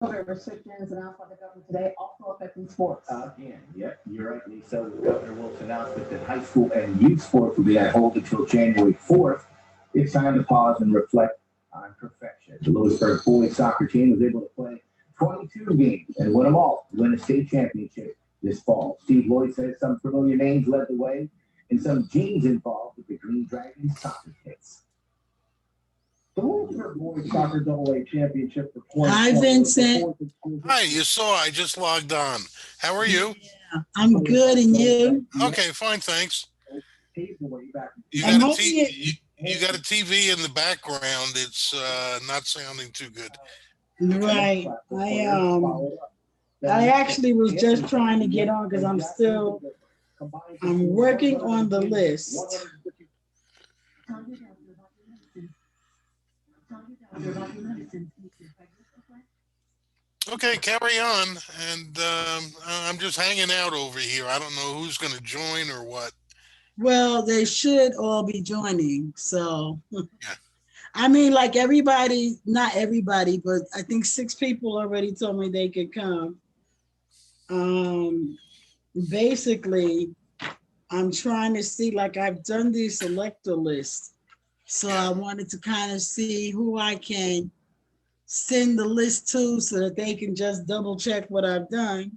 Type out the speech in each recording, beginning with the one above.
COVID restrictions announced by the government today also affecting sports. Again, yep, you're right, Lisa. Governor Wilson announced that high school and youth sports will be on hold until January 4th. It's time to pause and reflect on perfection. The Lewisburg boys soccer team was able to play 22 games and win them all to win a state championship this fall. Steve Lloyd says some familiar names led the way and some genes involved with the Green Dragons soccer kits. The Lewisburg boys soccer double A championship for Hi, 2020 was the Vincent. fourth in school Hi, history. you saw I just logged on. How are you? Yeah, I'm good, and you? Okay, fine, thanks. Paved the way back in You I'm got a hoping you got a TV in the background. It's not sounding too good. right. I actually was just trying to get on because I'm working on the list. Tell your doctor about your medicine. Tell your doctor about your medicine. Okay, carry on. And I'm just hanging out over here. I don't know who's going to join or what. Well, they should all be joining. So, Yeah. I mean, like everybody, not everybody, but I think 6 people already told me they could come. Basically, I'm trying to see, like I've done the selector list. So I wanted to kind of see who I can send the list to so that they can just double check what I've done.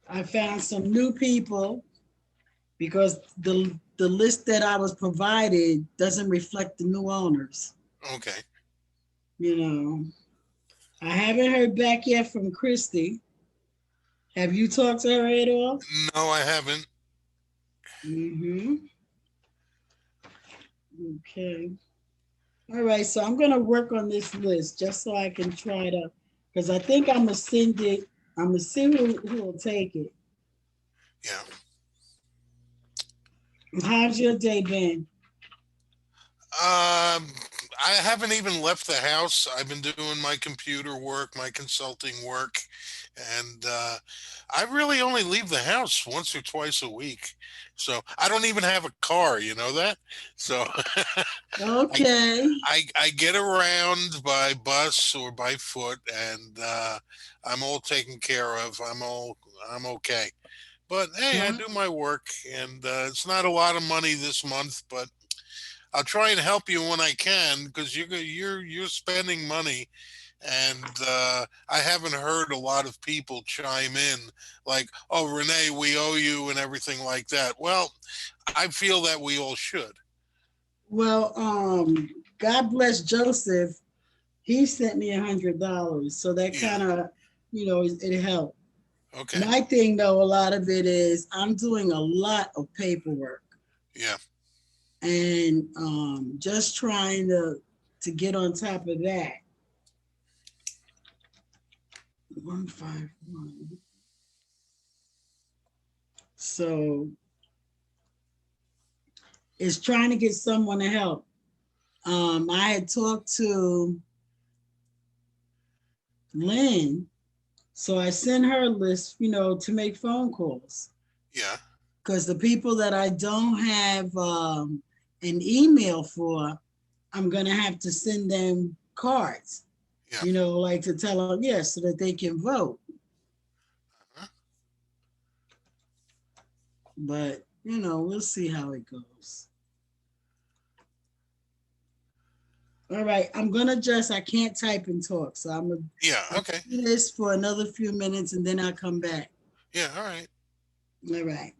I found some new people because the list that I was provided doesn't reflect the new owners. Okay. You know, I haven't heard back yet from Christy. Have you talked to her at all? No, I haven't. Mm-hmm. Okay. All right, so I'm gonna work on this list just so I can try to, because I think I'm gonna send it. I'm gonna see who will take it. Yeah. How's your day been? I haven't even left the house. I've been doing my computer work, my consulting work, and I really only leave the house once or twice a week. So I don't even have a car, you know that? So I, Okay. I get around by bus or by foot, and I'm all taken care of. I'm okay. But hey, I Huh? do my work, and it's not a lot of money this month, but I'll try and help you when I can because you're spending money, and I haven't heard a lot of people chime in like, "Oh, Renee, we owe you," and everything like that. Well, I feel that we all should. Well, God bless Joseph. He sent me $100, so that Yeah. kind of, it helped. Okay. My thing, though, a lot of it is I'm doing a lot of paperwork Yeah. and just trying to get on top of that. 151. So it's trying to get someone to help. I had talked to Lynn, so I sent her a list, to make phone calls. Yeah. Because the people that I don't have an email for, I'm gonna have to send them cards, Yeah. like to tell them yes, so that they can vote. Huh? But we'll see how it goes. All right, I can't type and talk, so I'm gonna Yeah. Okay. do this for another few minutes and then I'll come back. Yeah. All right. All right.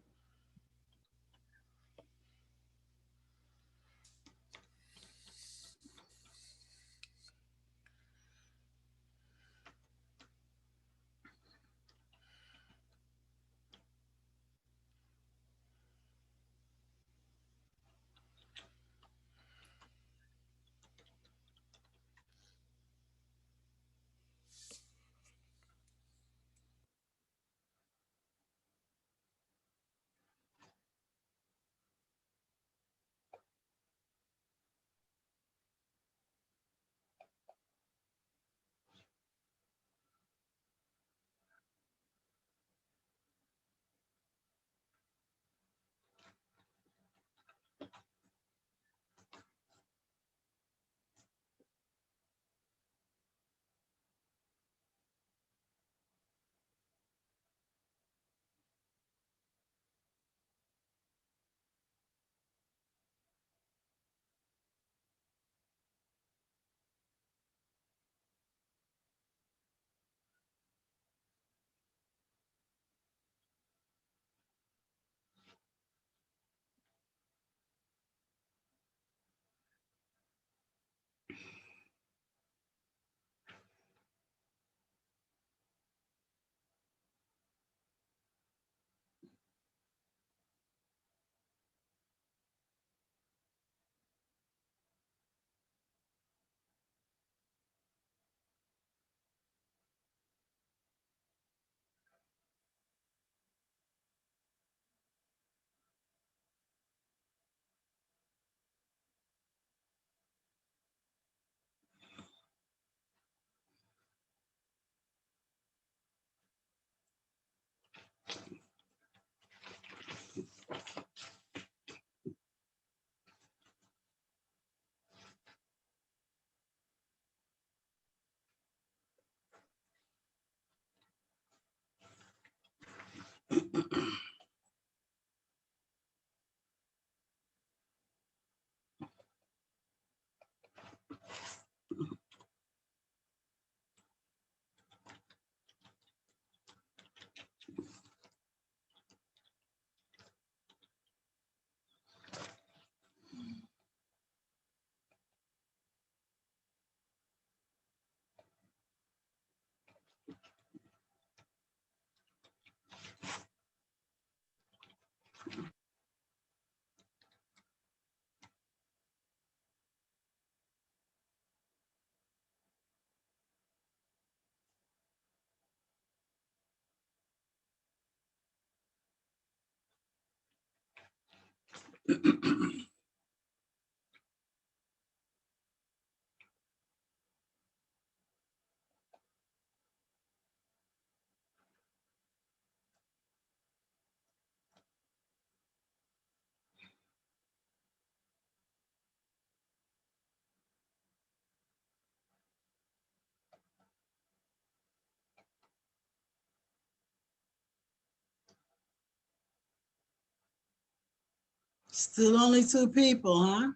Still only 2 people, huh?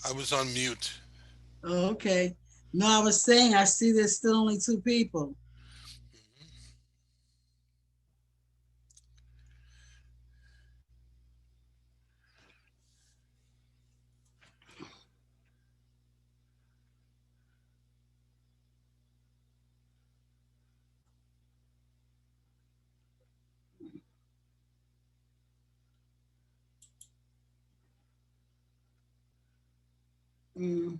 I was on mute. Oh, okay. No, I was saying I see there's still only 2 people. Mm.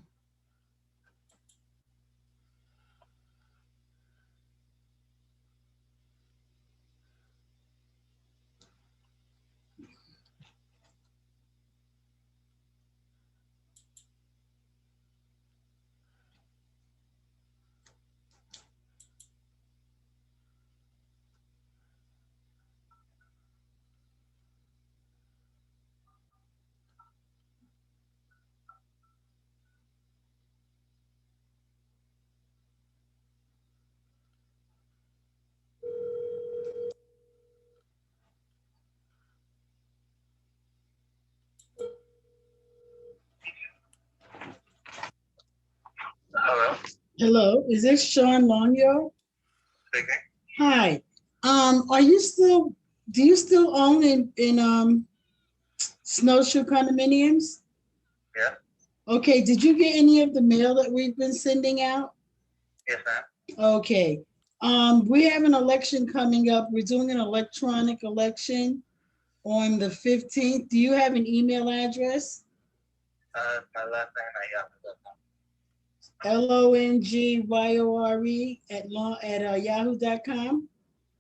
Hello. Hello, is this Sean Longyo? Speaking. Hi. Are you still, do you still own in Snowshoe condominiums? Yeah. Okay, did you get any of the mail that we've been sending out? Yes, ma'am. Okay. We have an election coming up. We're doing an electronic election on the 15th. Do you have an email address? My last name I Yahoo.com. LONGYORE @yahoo.com.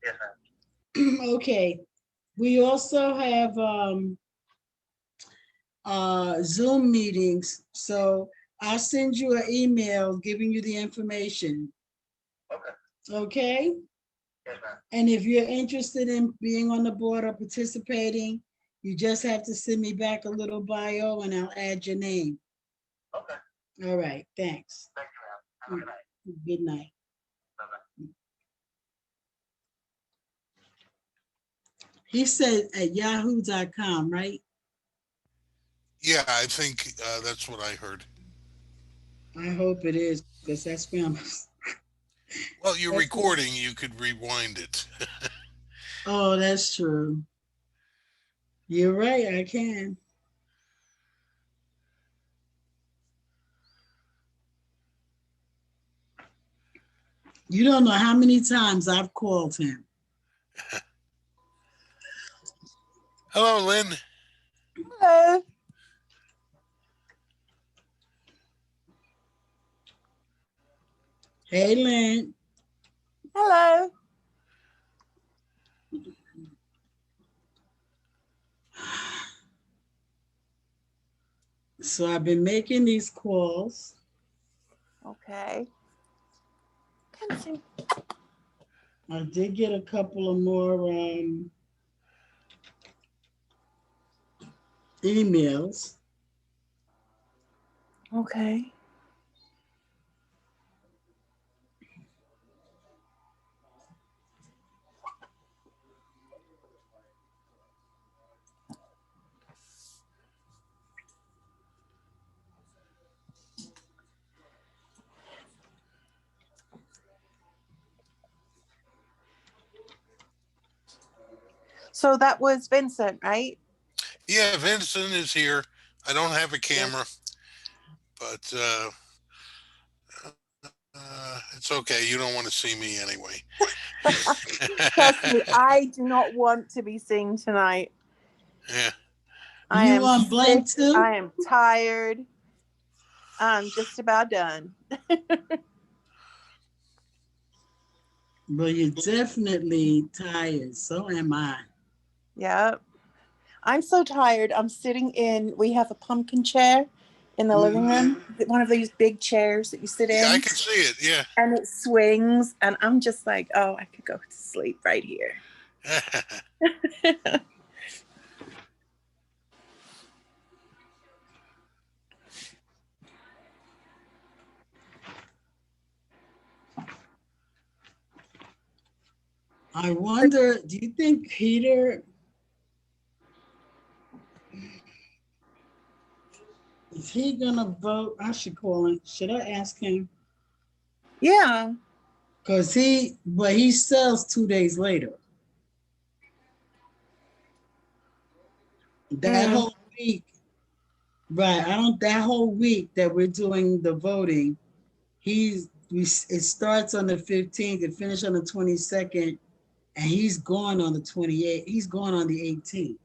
Yes, ma'am. Okay. We also have Zoom meetings. So I'll send you an email giving you the information. Okay. Okay? Yes, ma'am. And if you're interested in being on the board or participating, you just have to send me back a little bio and I'll add your name. Okay. All right, thanks. Thank you, ma'am. Have a good night. Good night. Bye-bye. He said at yahoo.com, right? Yeah, I think that's what I heard. I hope it is, because that's where I'm. Well, you're That's what- recording. You could rewind it. Oh, that's true. You're right, I can. You don't know how many times I've called him. Hello, Lynn. Hello. Hey, Lynn. Hello. So I've been making these calls. Okay. Can't see. I did get a couple of more emails. Okay. So that was Vincent, right? Yeah, Vincent is here. I don't have a camera, but it's okay. You don't want to see me anyway. Trust me, I do not want to be seen tonight. Yeah. I You am on blank sick. too? I am tired. I'm just about done. Well, you're definitely tired. So am I. Yep. I'm so tired. I'm sitting in, we have a pumpkin chair in the living room, one of these big chairs that you sit Yeah, I in, can see it. Yeah. and it swings, and I'm just like, oh, I could go to sleep right here. I wonder, do you think Peter is he gonna vote? I should call him. Should I ask him? Yeah. Cause he sells 2 days later. That Mm. whole week, right? That whole week that we're doing the voting, it starts on the 15th, it finishes on the 22nd, and he's gone on the 28th. He's gone on the 18th.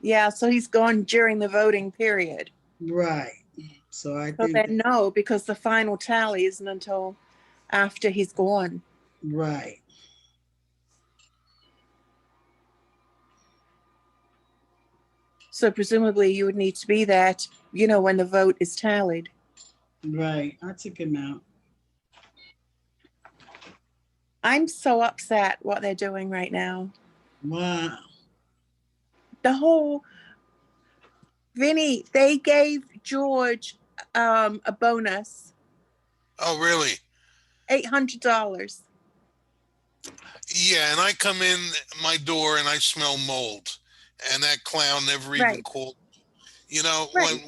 Yeah, so he's gone during the voting period. Right. So I So think then no, because the final tally isn't until after he's gone. right. So presumably you would need to be there, when the vote is tallied. Right. I took him out. I'm so upset what they're doing right now. Wow. Vinny, they gave George a bonus, Oh, really? $800. Yeah, and I come in my door and I smell mold, and that clown never even Right. called. You know, Right.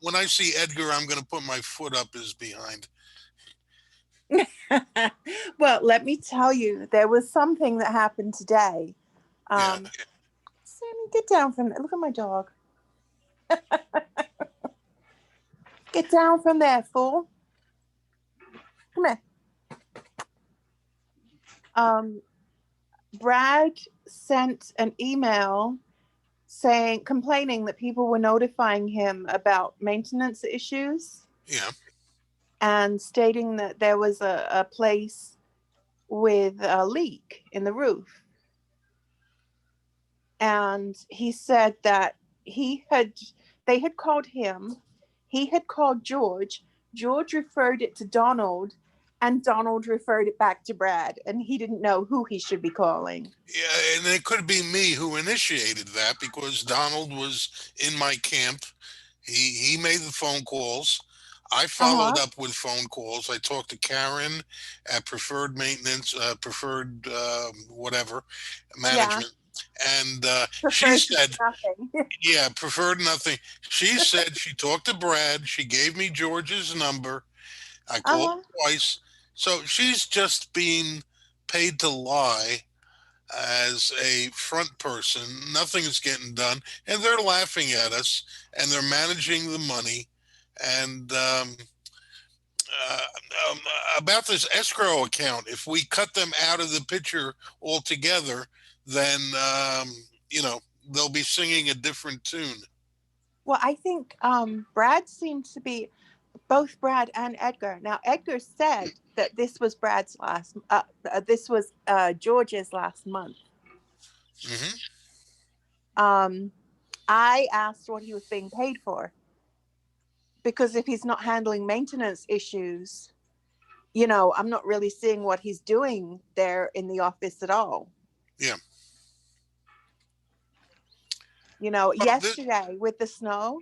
when I see Edgar, I'm going to put my foot up his behind. Well, let me tell you, there was something that happened today. Yeah. Sammy, get down from there. Look at my dog. Get down from there, fool. Come here. Brad sent an email complaining that people were notifying him about maintenance issues Yeah. and stating that there was a place with a leak in the roof. And he said that they had called him, he had called George referred it to Donald, and Donald referred it back to Brad, and he didn't know who he should be calling. Yeah, and it could be me who initiated that because Donald was in my camp. He made the phone calls. I followed up with phone calls. I talked to Karen at Preferred Maintenance, Preferred whatever management, and she said, nothing. "Yeah, preferred nothing." She said she talked to Brad. She gave me George's number. I called twice, so she's just being paid to lie as a front person. Nothing is getting done, and they're laughing at us, and they're managing the money. And uh, um, about this escrow account, if we cut them out of the picture altogether, then they'll be singing a different tune. Well, I think Brad seemed to be both Brad and Edgar. Now, Edgar said that this was George's last month. Mm-hmm. I asked what he was being paid for, because if he's not handling maintenance issues, I'm not really seeing what he's doing there in the office at all. Yeah. Yesterday with the snow,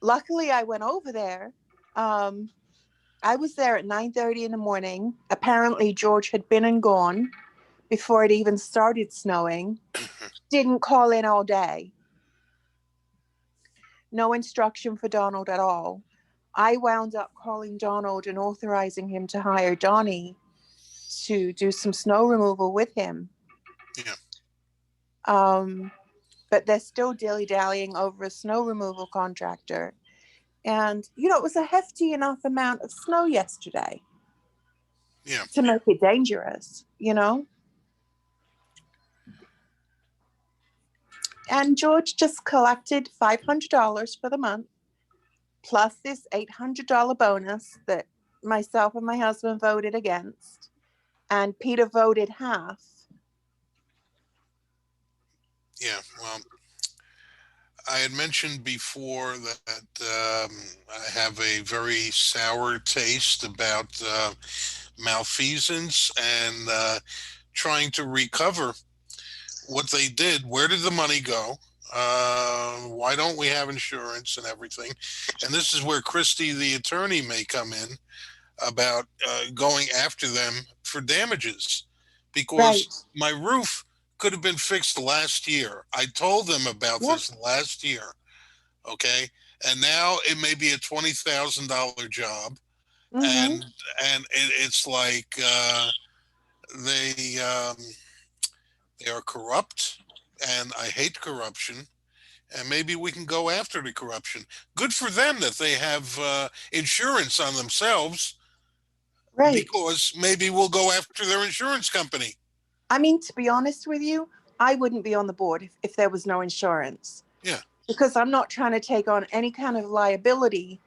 luckily I went over there. I was there at 9:30 in the morning. Apparently George had been and gone before it even started snowing. Didn't call in all day. No instruction for Donald at all. I wound up calling Donald and authorizing him to hire Donnie to do some snow removal with him. Yeah. But they're still dilly-dallying over a snow removal contractor. And, it was a hefty enough amount of snow yesterday. Yeah. To make it dangerous, And George just collected $500 for the month, plus this $800 bonus that myself and my husband voted against, and Peter voted half. Yeah, well, I had mentioned before that I have a very sour taste about malfeasance and trying to recover what they did. Where did the money go? Why don't we have insurance and everything? And this is where Christie, the attorney, may come in about going after them for damages, because my roof could have been fixed last year. I told them about this last year. Okay. And now it may be a $20,000 job. Mhm. And it's like, they, they are corrupt, and I hate corruption. And maybe we can go after the corruption. Good for them that they have insurance on themselves, Right. because maybe we'll go after their insurance company. I mean, to be honest with you, I wouldn't be on the board if there was no insurance. Yeah. Because I'm not trying to take on any kind of liability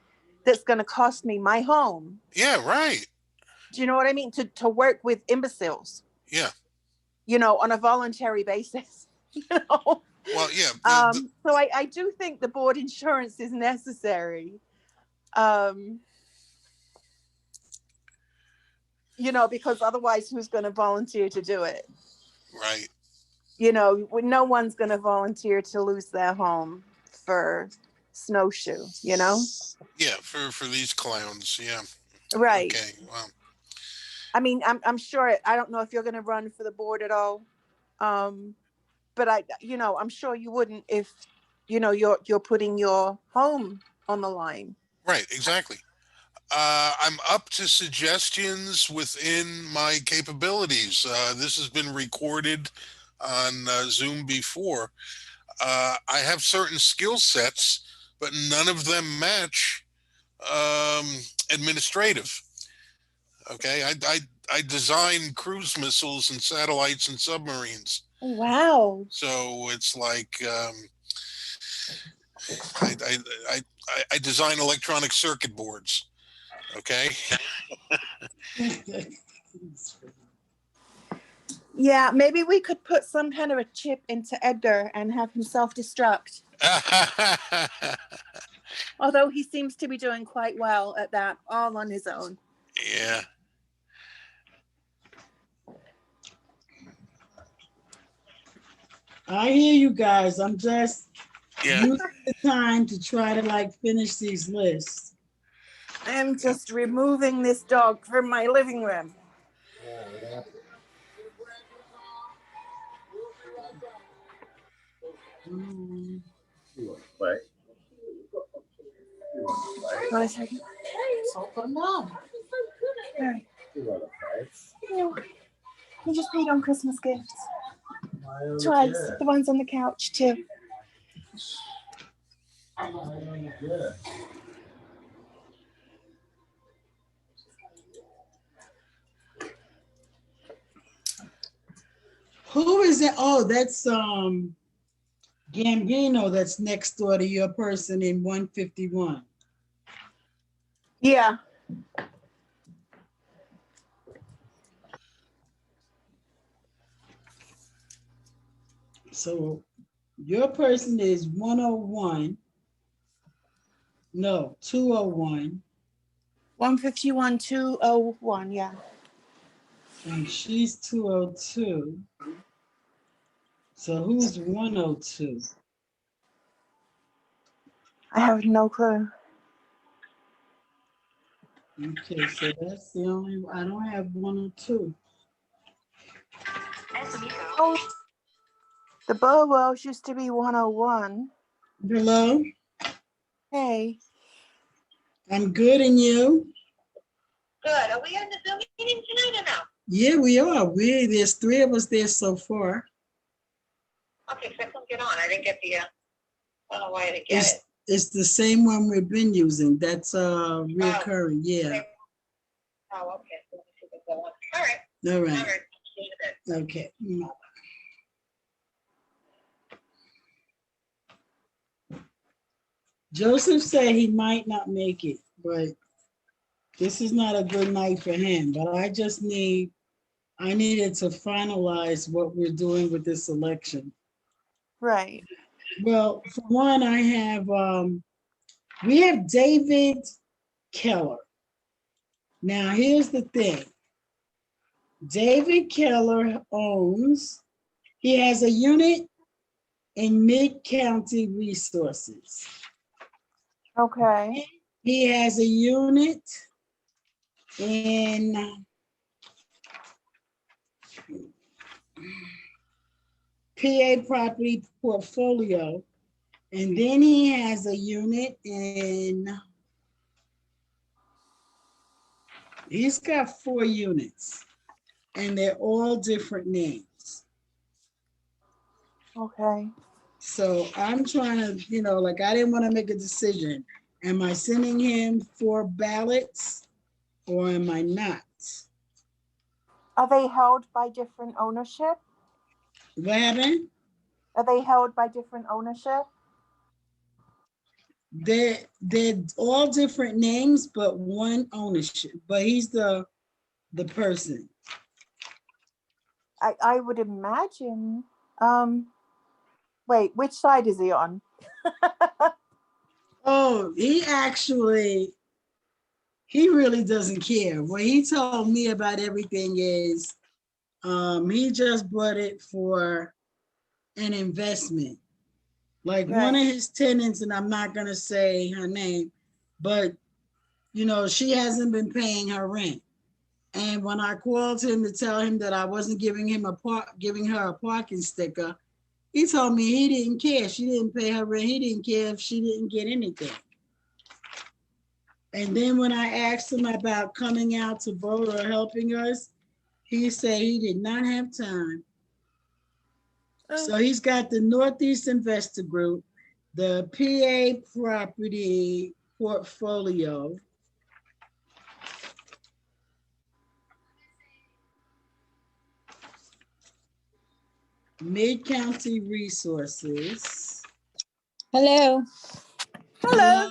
that's going to cost me my home. Yeah, right. Do you know what I mean? To work with imbeciles, Yeah. you know, on a voluntary basis, you know? Well, yeah. So I do think the board insurance is necessary. You know, because otherwise who's going to volunteer to do it? Right. You know, no one's going to volunteer to lose their home for Snowshoe, you know? Yeah, for these clowns. Yeah. Right. Okay. Well, I mean, I'm sure, I don't know if you're going to run for the board at all. But I'm sure you wouldn't if, you're putting your home on the line. right. Exactly. I'm up to suggestions within my capabilities. This has been recorded on Zoom before. I have certain skill sets, but none of them match administrative. Okay, I design cruise missiles and satellites and submarines. Wow. So it's like I, I, I design electronic circuit boards. Okay. Yeah, maybe we could put some kind of a chip into Edgar and have him self-destruct. Although he seems to be doing quite well at that, all on his own. Yeah. I hear you guys. I'm just Yeah. using the time to try to finish these lists. I'm just removing this dog from my living room. Want a second? All right. You just paid on Christmas gifts. Twice. The ones on the couch, too. Who is it? Oh, that's Gambino that's next door to your person in 151. Yeah. So your person is 101. No, 201. 151, 201, yeah. And she's 202. So who's 102? I have no clue. Okay, so that's the only, I don't have 102. Oh, the Burwells used to be 101. Hello, Hey. I'm good, and you? Good. Are we in the Zoom meeting tonight or no? Yeah, we are. There's 3 of us there so far. Okay, so I couldn't get on. I didn't get the, I don't know why I didn't get it. It's the same one we've been using. That's reoccurring. Yeah. Oh, okay. So let me see if I go on. All right. All All right. right. See you then. Okay. Joseph said he might not make it, but this is not a good night for him. But I needed to finalize what we're doing with this election. Right. Well, for one, we have David Keller. Now, here's the thing. David Keller he has a unit in Mid-County Resources. Okay. He has a unit in PA property portfolio. And then he has a unit in, he's got 4 units and they're all different names. Okay. So I'm trying to, like, I didn't want to make a decision. Am I sending him 4 ballots or am I not? Are they held by different ownership? What happened? Are they held by different ownership? They're all different names, but one ownership. But he's the person. I would imagine. Wait, which side is he on? Oh, he really doesn't care. What he told me about everything is he just bought it for an investment. Like one of his tenants, and I'm not gonna say her name, but she hasn't been paying her rent. And when I called him to tell him that I wasn't giving her a parking sticker, he told me he didn't care. She didn't pay her rent. He didn't care if she didn't get anything. And then when I asked him about coming out to vote or helping us, he said he did not have time. So he's got the Northeast Investor Group, the PA property portfolio, Mid-County Resources. Hello. Hello.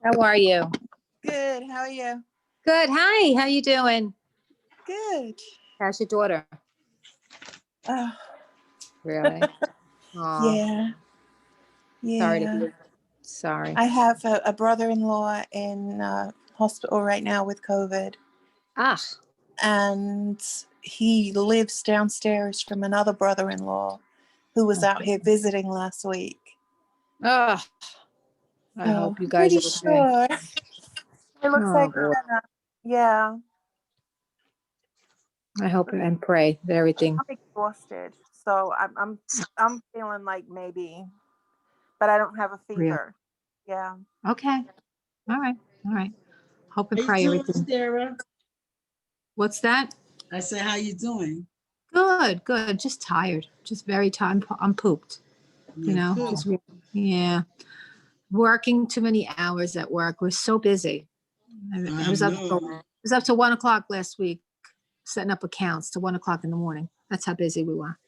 How are you? Good. How are you? Good. Hi. How you doing? Good. How's your daughter? Oh, Really? Oh, yeah. sorry to Yeah. hear. Sorry. I have a brother-in-law in hospital right now with COVID, Ah. and he lives downstairs from another brother-in-law who was out here visiting last week. Oh. I So hope you I'm guys pretty are okay. sure. It looks like Oh, boy. yeah. I hope and pray that everything. I'm exhausted, so I'm feeling like maybe, but I don't have a Real. fever. Yeah. Okay. All right. All right. Hope and How you pray doing, everything. Sarah? What's that? I said, how you doing? Good. Good. Just tired. Just very tired. I'm pooped. Just yeah. Working too many hours at work. We're so busy. I was up to 1 o'clock last week, setting up accounts to 1 o'clock in the morning. That's how busy we were.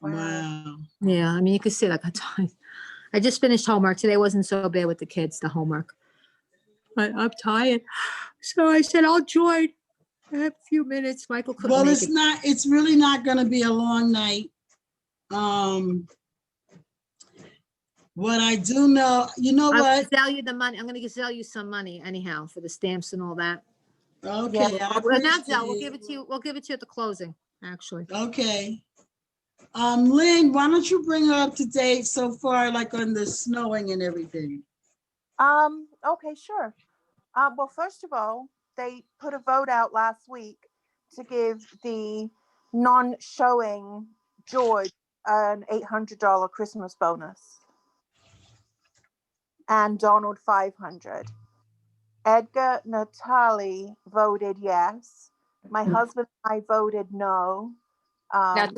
Wow. Yeah, I mean, you can see like I just finished homework. Today wasn't so bad with the kids, the homework. But I'm tired. So I said, I'll join. I have a few minutes. Michael couldn't make it. It's really not going to be a long night. What I do know, I'm what? going to sell you the money. I'm going to sell you some money anyhow for the stamps and all that. Okay, Yeah. We'll give it to you. We'll give it to you at the closing, actually. Okay. Lynn, why don't you bring her up to date so far, like on the snowing and everything? Okay, sure. Well, first of all, they put a vote out last week to give the non-showing George an $800 Christmas bonus, and Donald $500. Edgar, Natalie voted yes. My husband and I voted no. Now,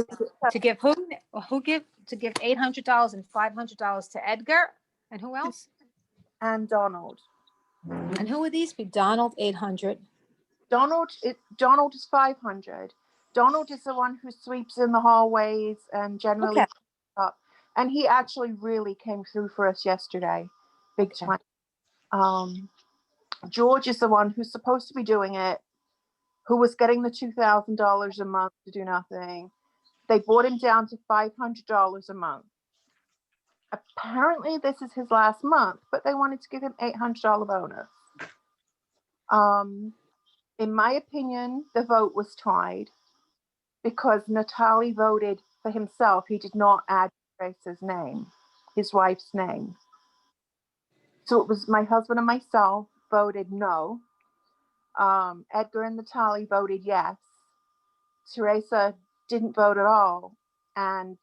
to give to give $800 and $500 to Edgar, and who else? And Donald. And who would these be? Donald 800. Donald is 500. Donald is the one who sweeps in the hallways and generally up. And he actually really came through for us yesterday, big time. George is the one who's supposed to be doing it, who was getting the $2,000 a month to do nothing. They brought him down to $500 a month. Apparently, this is his last month, but they wanted to give him $800 bonus. In my opinion, the vote was tied because Natalie voted for himself. He did not add Grace's name, his wife's name. So it was my husband and myself voted no. Edgar and Natalie voted yes. Teresa didn't vote at all. and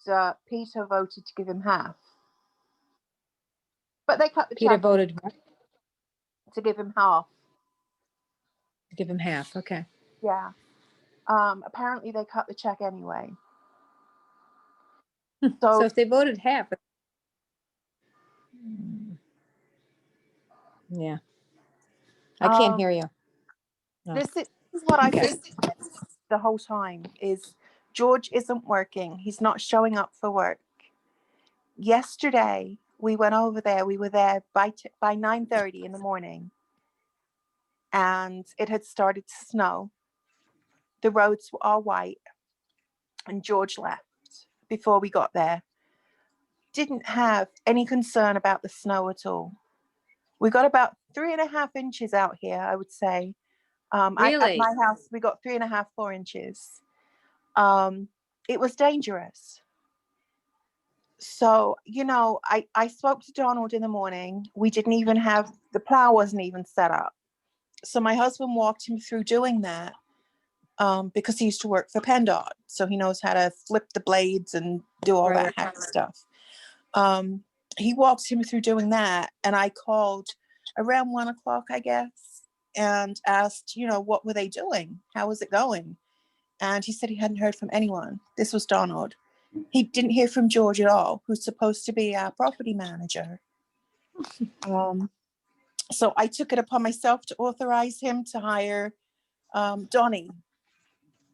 Peter voted to give him half. But they cut the Peter check voted what? to give him half. To give him half. Okay. Yeah. Apparently they cut the check anyway. So So if they voted half. Yeah. I can't hear you. No. this is what I've Okay. been the whole time is George isn't working. He's not showing up for work. Yesterday we went over there. We were there by 9:30 in the morning, and it had started to snow. The roads were all white, and George left before we got there. Didn't have any concern about the snow at all. We got about 3.5 inches out here, I would say. At Really? my house, we got 3.5, 4 inches. It was dangerous. So, I spoke to Donald in the morning. We didn't even have, the plow wasn't even set up. So my husband walked him through doing that because he used to work for PennDOT. So he knows how to flip the blades and do all that hack stuff. He walked him through doing that. And I called around 1 o'clock, I guess, and asked, what were they doing? How was it going? And he said he hadn't heard from anyone. This was Donald. He didn't hear from George at all, who's supposed to be our property manager. So I took it upon myself to authorize him to hire Donnie,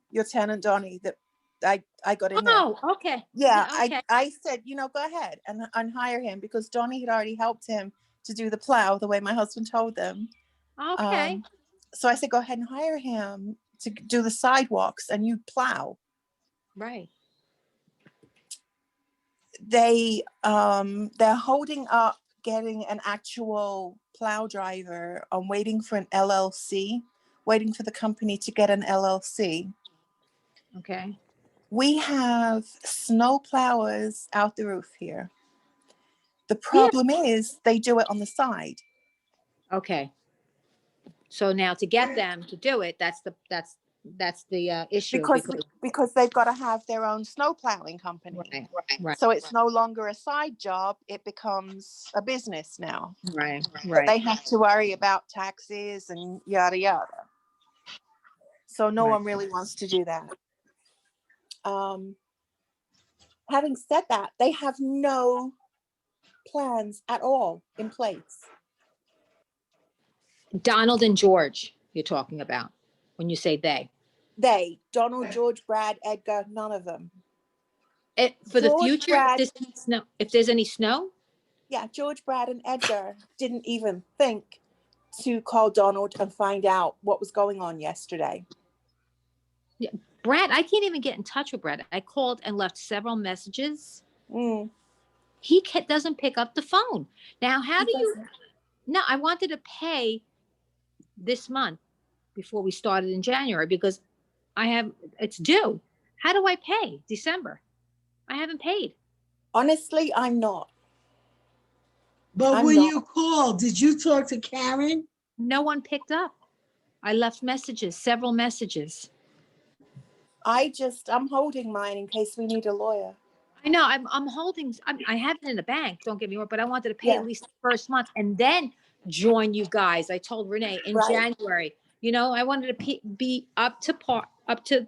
your tenant Donnie, that I got in there. Oh, okay. Yeah, Okay. I said, go ahead and hire him because Donnie had already helped him to do the plow the way my husband told them. Okay. So I said, go ahead and hire him to do the sidewalks and you plow. Right. They're holding up getting an actual plow driver. I'm waiting for an LLC, waiting for the company to get an LLC. Okay. We have snow plowers out the roof here. The problem is they do it on the side. Okay. So now to get them to do it, that's the issue Because they've got to have their own snow plowing company. Right. So it's no longer a side job. It becomes a business now. Right. But they have to worry about taxes and yada, yada. So no one really wants to do that. Having said that, they have no plans at all in place. Donald and George, you're talking about when you say they. Donald, George, Brad, Edgar, none of them. For the George, future, Brad, if there's any snow? Yeah, George, Brad, and Edgar didn't even think to call Donald and find out what was going on yesterday. Yeah, Brad, I can't even get in touch with Brad. I called and left several messages. He doesn't pick up the phone. Now, how do you? No, I wanted to pay this month before we started in January because it's due. How do I pay December? I haven't paid. Honestly, I'm not. But when you called, did you talk to Karen? No one picked up. I left messages, several messages. I'm holding mine in case we need a lawyer. I know. I'm holding. I have it in the bank. Don't get me wrong, but I wanted to pay at least the first month and then join you guys. I told Renee in January. I wanted to be up to par, till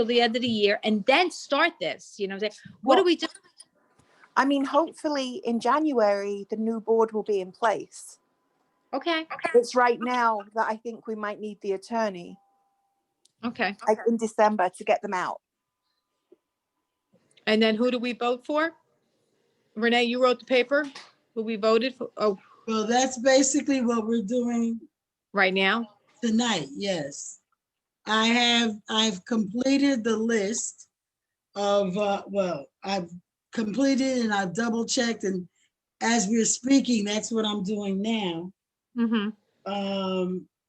the end of the year, and then start this. What do we do? I mean, hopefully in January the new board will be in place. Okay. It's right now that I think we might need the attorney. Okay. Like in December to get them out. And then who do we vote for? Renee, you wrote the paper. Who we voted for? Oh, well, that's basically what we're doing right now. Tonight, yes. I've completed the list of I've completed and I've double checked, and as we're speaking, that's what I'm doing now.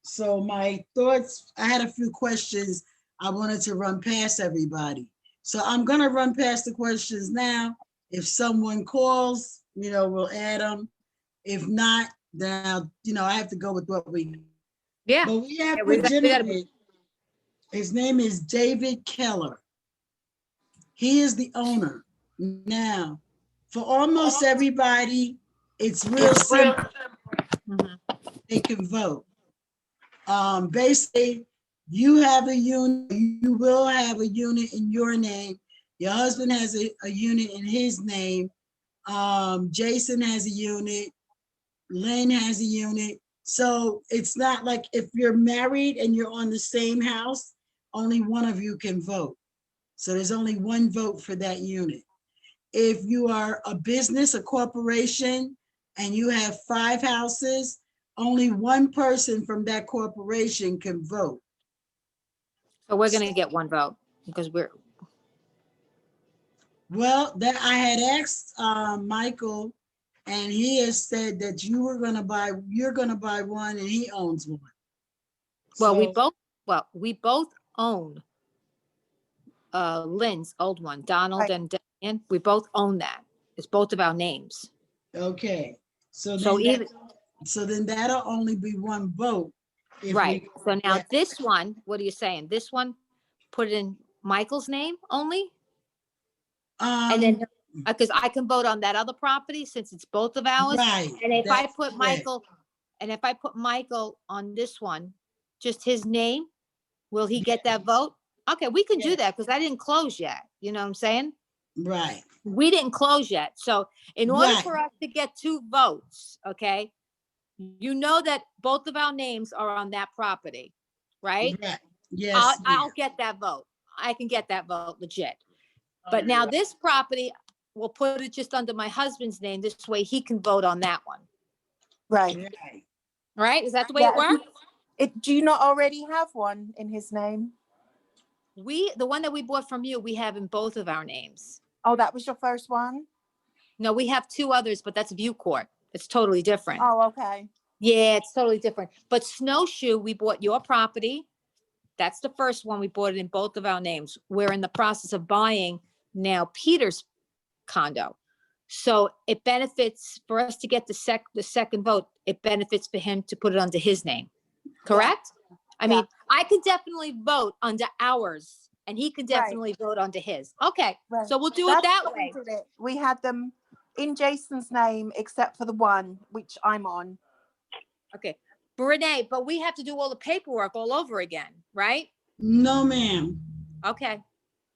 So my thoughts, I had a few questions I wanted to run past everybody. So I'm going to run past the questions now. If someone calls, we'll add them. If not, then I have to go with what we. Yeah. But we have a gentleman. His name is David Keller. He is the owner. Now, for almost everybody, it's real simple. Mhm. They can vote. Basically, you have a unit, you will have a unit in your name. Your husband has a unit in his name. Jason has a unit. Lynn has a unit. So it's not like if you're married and you're on the same house, only one of you can vote. So there's only one vote for that unit. If you are a business, a corporation, and you have 5 houses, only one person from that corporation can vote. So we're gonna get one vote because Well, that I had asked Michael, and he has said that you're gonna buy one, and he owns one. well, So, we both own Lynn's old one, Donald Right. and Diane. We both own that. It's both of our names. okay. So So then, even so then that'll only be one vote. if right. we- So now that- this one, what are you saying? This one, put it in Michael's name only, and then because I can vote on that other property since it's both of ours. Right. And if I that's put correct. Michael, and if I put Michael on this one, just his name, will he get that vote? Okay, we can do Yes. that because I didn't close yet. You know what I'm saying? Right. We didn't close yet. So in order Right. for us to get 2 votes, okay, you know that both of our names are on that property, right? Right. Yes. I'll get that vote. I can get that vote legit. But now this property, we'll put it just under my husband's name. This way he can vote on that one. Right. Right. Right? Is that the way Yeah. it works? Do you not already have one in his name? The one that we bought from you, we have in both of our names. Oh, that was your first one? No, we have 2 others, but that's View Court. It's totally different. Oh, okay. Yeah, it's totally different. But Snowshoe, we bought your property. That's the first one. We bought it in both of our names. We're in the process of buying now Peter's condo. So it benefits for us to get the second vote. It benefits for him to put it under his name. Correct? I mean, I could definitely vote under ours and he could definitely vote under his. Okay. Right. So we'll do it That's that how way. we did it. We had them in Jason's name, except for the one which I'm on. Okay. But Renee, but we have to do all the paperwork all over again, right? No, ma'am. Okay.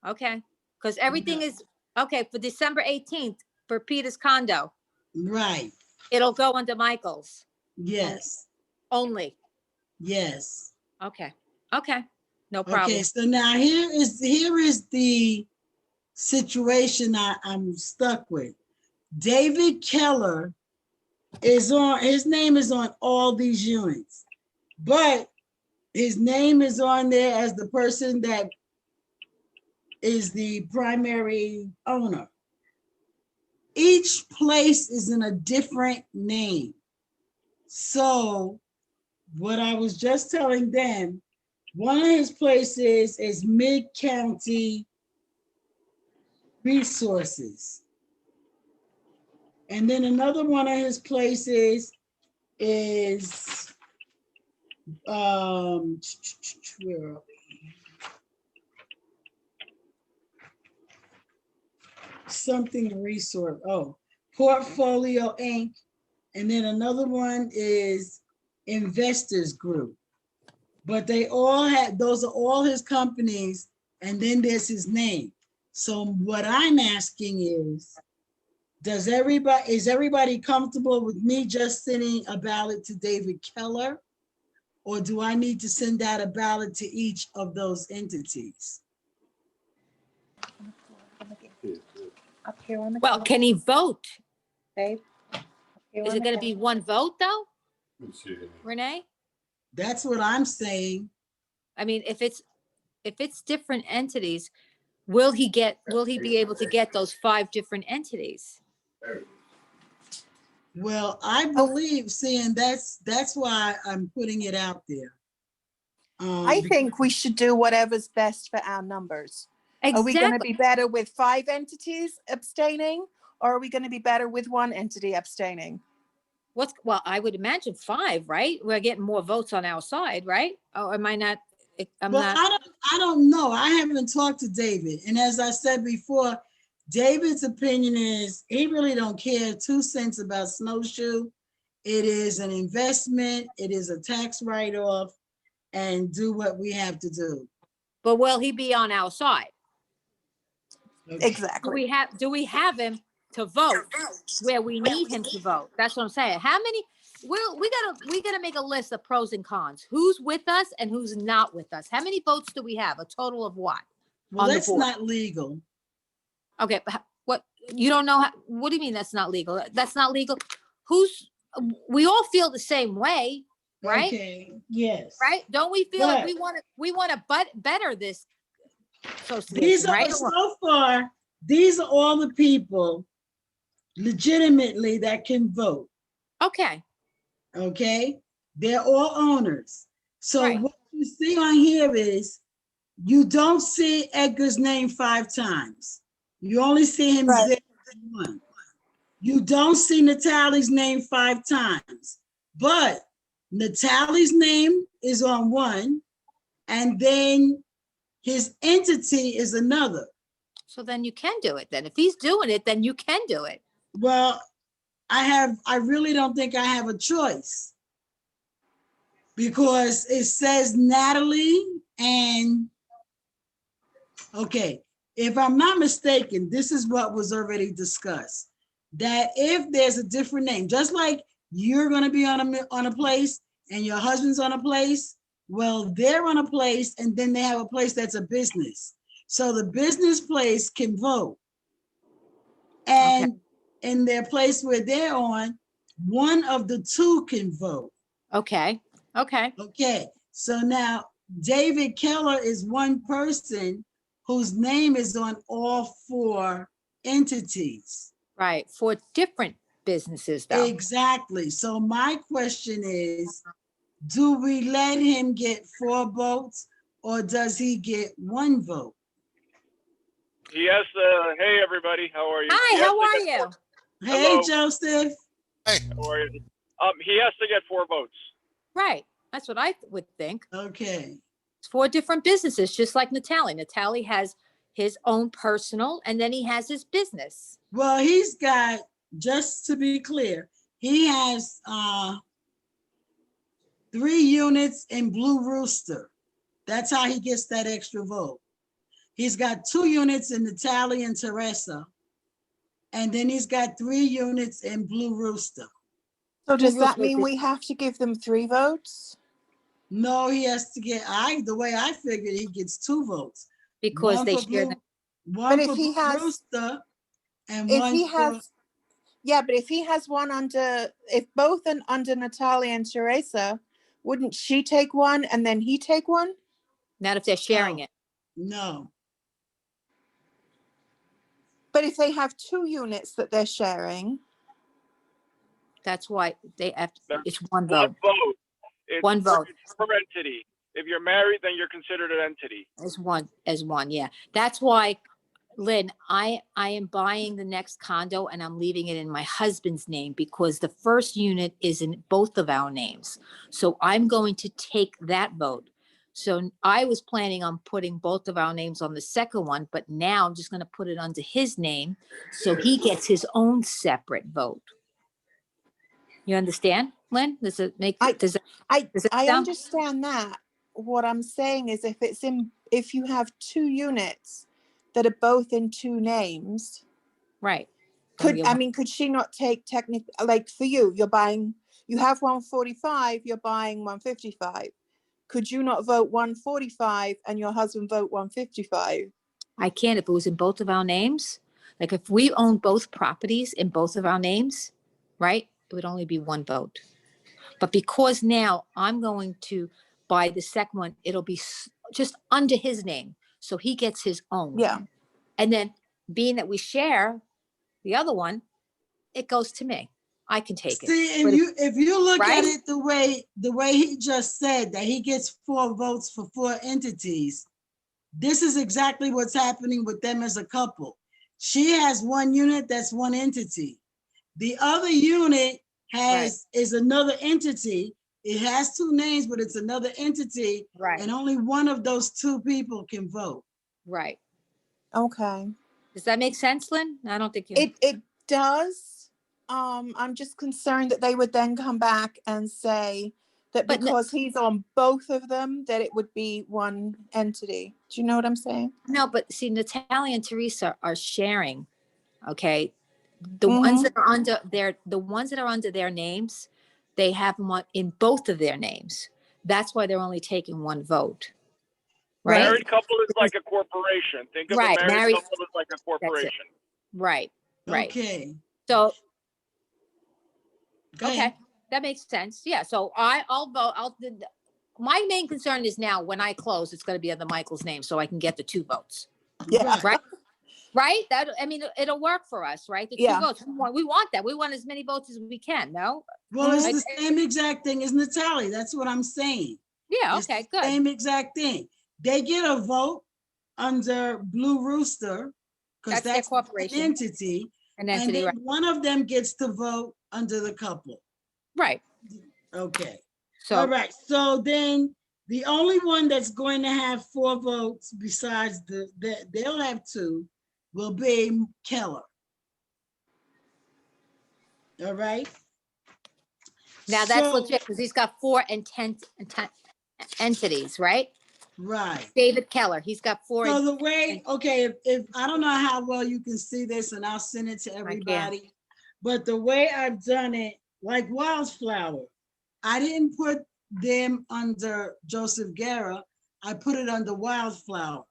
Okay. Because everything is okay for December 18th for Peter's condo. Right. It'll go under Michael's Yes. only. Yes. Okay. Okay. No problem. Okay. So now here is the situation I'm stuck with. David Keller his name is on all these units, but his name is on there as the person that is the primary owner. Each place is in a different name. So what I was just telling them, one of his places is Mid-County Resources. And then another one of his places is, where are we? Something resource, Portfolio Inc. And then another one is Investors Group. But they all those are all his companies, and then there's his name. So what I'm asking is everybody comfortable with me just sending a ballot to David Keller? Or do I need to send out a ballot to each of those entities? Up here on the Well, can he vote? babe. Is it going to be one vote though? Renee? That's what I'm saying. I mean, if it's different entities, will he be able to get those 5 different entities? Well, I believe, seeing that's why I'm putting it out there. I think we should do whatever's best for our numbers. Are we going to be better with 5 entities abstaining, or are we going to be better with 1 entity abstaining? Well, I would imagine 5, right? We're getting more votes on our side, right? Oh, am I not? I'm Well, not, I don't know. I haven't talked to David. And as I said before, David's opinion is he really don't care 2 cents about Snowshoe. It is an investment. It is a tax write-off, and do what we have to do. but will he be on our side? Okay. Do Exactly. we have him to vote where we need him to vote? That's what I'm saying. How many? We gotta make a list of pros and cons. Who's with us and who's not with us? How many votes do we have? A total of what? Well, on the that's board? not legal. Okay, but what you don't know? What do you mean that's not legal? That's not legal. We all feel the same way, right? Okay, yes. Right? Don't we feel like But we want to better this these association, are right? so far, these are all the people legitimately that can vote. Okay, Okay, they're all owners. So Right. what you see on here is you don't see Edgar's name 5 times. You only see him Right. there one. You don't see Natalie's name 5 times, but Natalie's name is on one, and then his entity is another. so then you can do it. Then if he's doing it, then you can do it. Well, I really don't think I have a choice, because it says Natalie and, okay, if I'm not mistaken, this is what was already discussed, that if there's a different name, just like you're going to be on a place and your husband's on a place, well, they're on a place and then they have a place that's a business. So the business place can vote. And in their place where they're on, one of the 2 can vote. Okay. Okay, so now David Keller is one person whose name is on all 4 entities. Right. For different businesses, though. Exactly. So my question is, do we let him get 4 votes, or does he get 1 vote? Yes. Hey, everybody. How are you? Hi. He has How to are get you? four- Hey, Hello. Joseph. How are you? He has to get 4 votes. Right. That's what I would think. Okay. It's 4 different businesses, just like Natalie. Natalie has his own personal, and then he has his business. Well, he's got, just to be clear, he has 3 units in Blue Rooster. That's how he gets that extra vote. He's got 2 units in Natalie and Teresa. And then he's got 3 units in Blue Rooster. So does Blue that Rooster mean is- we have to give them 3 votes? No, he has to get, the way I figured, he gets 2 votes. Because One they for share. Blue, But one if for he Blue has- Rooster and If one he for, has, yeah, but if he has one under, if both are under Natalia and Teresa, wouldn't she take one and then he take one? Not if they're sharing No. it. no. But if they have 2 units that they're sharing, That's why they have. That's It's one One vote. vote. It's One vote. per entity. If you're married, then you're considered an entity. As one. Yeah. That's why, Lynn, I am buying the next condo and I'm leaving it in my husband's name because the first unit is in both of our names. So I'm going to take that vote. So I was planning on putting both of our names on the second one, but now I'm just going to put it under his name. So he gets his own separate vote. You understand, Lynn? Does it make, I does it sound? understand that. What I'm saying is if you have 2 units that are both in 2 names, Right. Then we have could she not take technically, like for you, you have 145, you're buying 155. Could you not vote 145 and your husband vote 155? I can if it was in both of our names. Like if we own both properties in both of our names, right? It would only be 1 vote. But because now I'm going to buy the second one, it'll be just under his name. So he gets his own. Yeah. And then being that we share the other one, it goes to me. I can take it. See, But if you look right? at it the way he just said, that he gets 4 votes for 4 entities, this is exactly what's happening with them as a couple. She has 1 unit that's 1 entity. The other unit is another entity, It has two names, but it's another entity, Right, and only one of those two people can vote. right. Okay. Does that make sense, Lynn? I don't think you. It does. I'm just concerned that they would then come back and say that But because he's on both of them, that it would be one entity. Do you know what I'm saying? no, but see, Natalia and Teresa are sharing. Okay, the Mm-hmm. ones that are under their names, they have them in both of their names. That's why they're only taking one vote. Right. Married couple is like a corporation. Think of Right, a married married- couple as like a corporation. Right. Right. Okay. So Go okay, ahead. that makes sense. Yeah. So I'll vote. My main concern is now when I close, it's going to be under Michael's name, so I can get the 2 votes. Yeah. Right. Right. That, I mean, it'll work for us, right? The 2 Yeah. votes. We want that. We want as many votes as we can. No. Well, it's Mhm. the same exact thing as Natalie. That's what I'm saying. Yeah. It's Okay. the Good. Same exact thing. They get a vote under Blue Rooster because That's their that's an corporation. entity. An And entity. then Right. one of them gets to vote under the couple. Right. Okay. So All right. So then the only one that's going to have 4 votes besides they'll have 2 will be Keller. All right. now that's So- legit because he's got 4 and 10 entities, right? Right. David Keller. He's got 4. So the way, okay, if I don't know how well you can see this, and I'll send it to everybody, but the way I've done it, like Wildflower, I didn't put them under Joseph Guerra. I put it under Wildflower.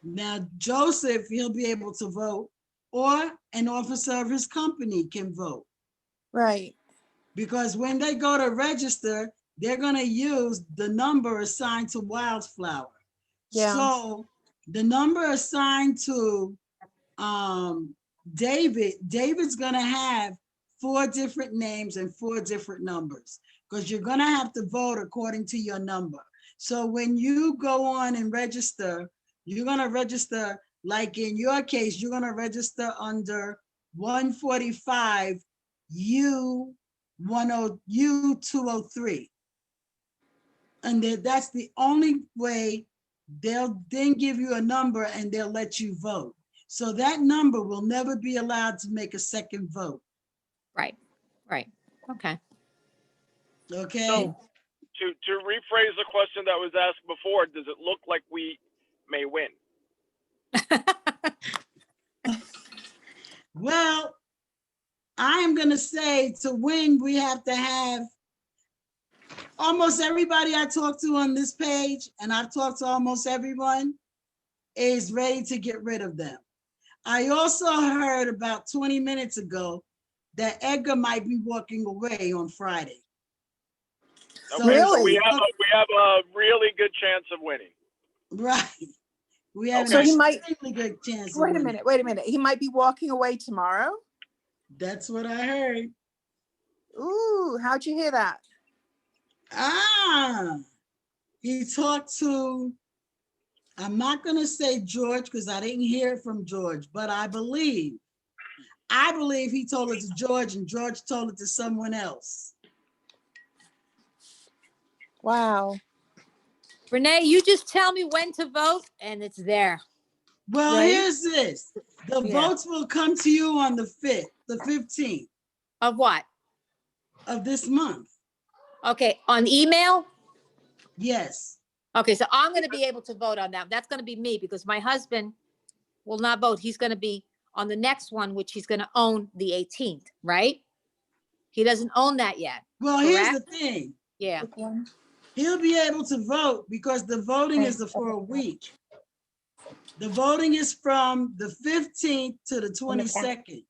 Now, Joseph, he'll be able to vote, or an officer of his company can vote. Right. Because when they go to register, they're going to use the number assigned to Wildflower. Yeah. So the number assigned to David's going to have 4 different names and 4 different numbers, because you're going to have to vote according to your number. So when you go on and register, you're going to register, like in your case, you're going to register under 145 U203. And that's the only way. They'll then give you a number and they'll let you vote. So that number will never be allowed to make a second vote. Right. Right. Okay. Okay. So to rephrase the question that was asked before, does it look like we may win? Well, I am going to say to win, we have to have almost everybody I talk to on this page, and I've talked to almost everyone, is ready to get rid of them. I also heard about 20 minutes ago that Edgar might be walking away on Friday. Okay, Really? so we have a really good chance of winning. Right. We have So an he might- extremely good chance. of Wait a winning. minute. He might be walking away tomorrow. That's what I heard. Ooh, how'd you hear that? He talked to, I'm not going to say George because I didn't hear it from George, but I believe he told it to George and George told it to someone else. Wow. Renee, you just tell me when to vote and it's there. Well, Right? here's this. The Yeah. votes will come to you on the 15th Of what? of this month. Okay. On email? Yes. Okay. So I'm going to be able to vote on that. That's going to be me because my husband will not vote. He's going to be on the next one, which he's going to own the 18th, right? He doesn't own that yet. Well, here's Correct? the thing. Yeah. He'll be able to vote because the voting is for a week. The voting is from the 15th to the 22nd.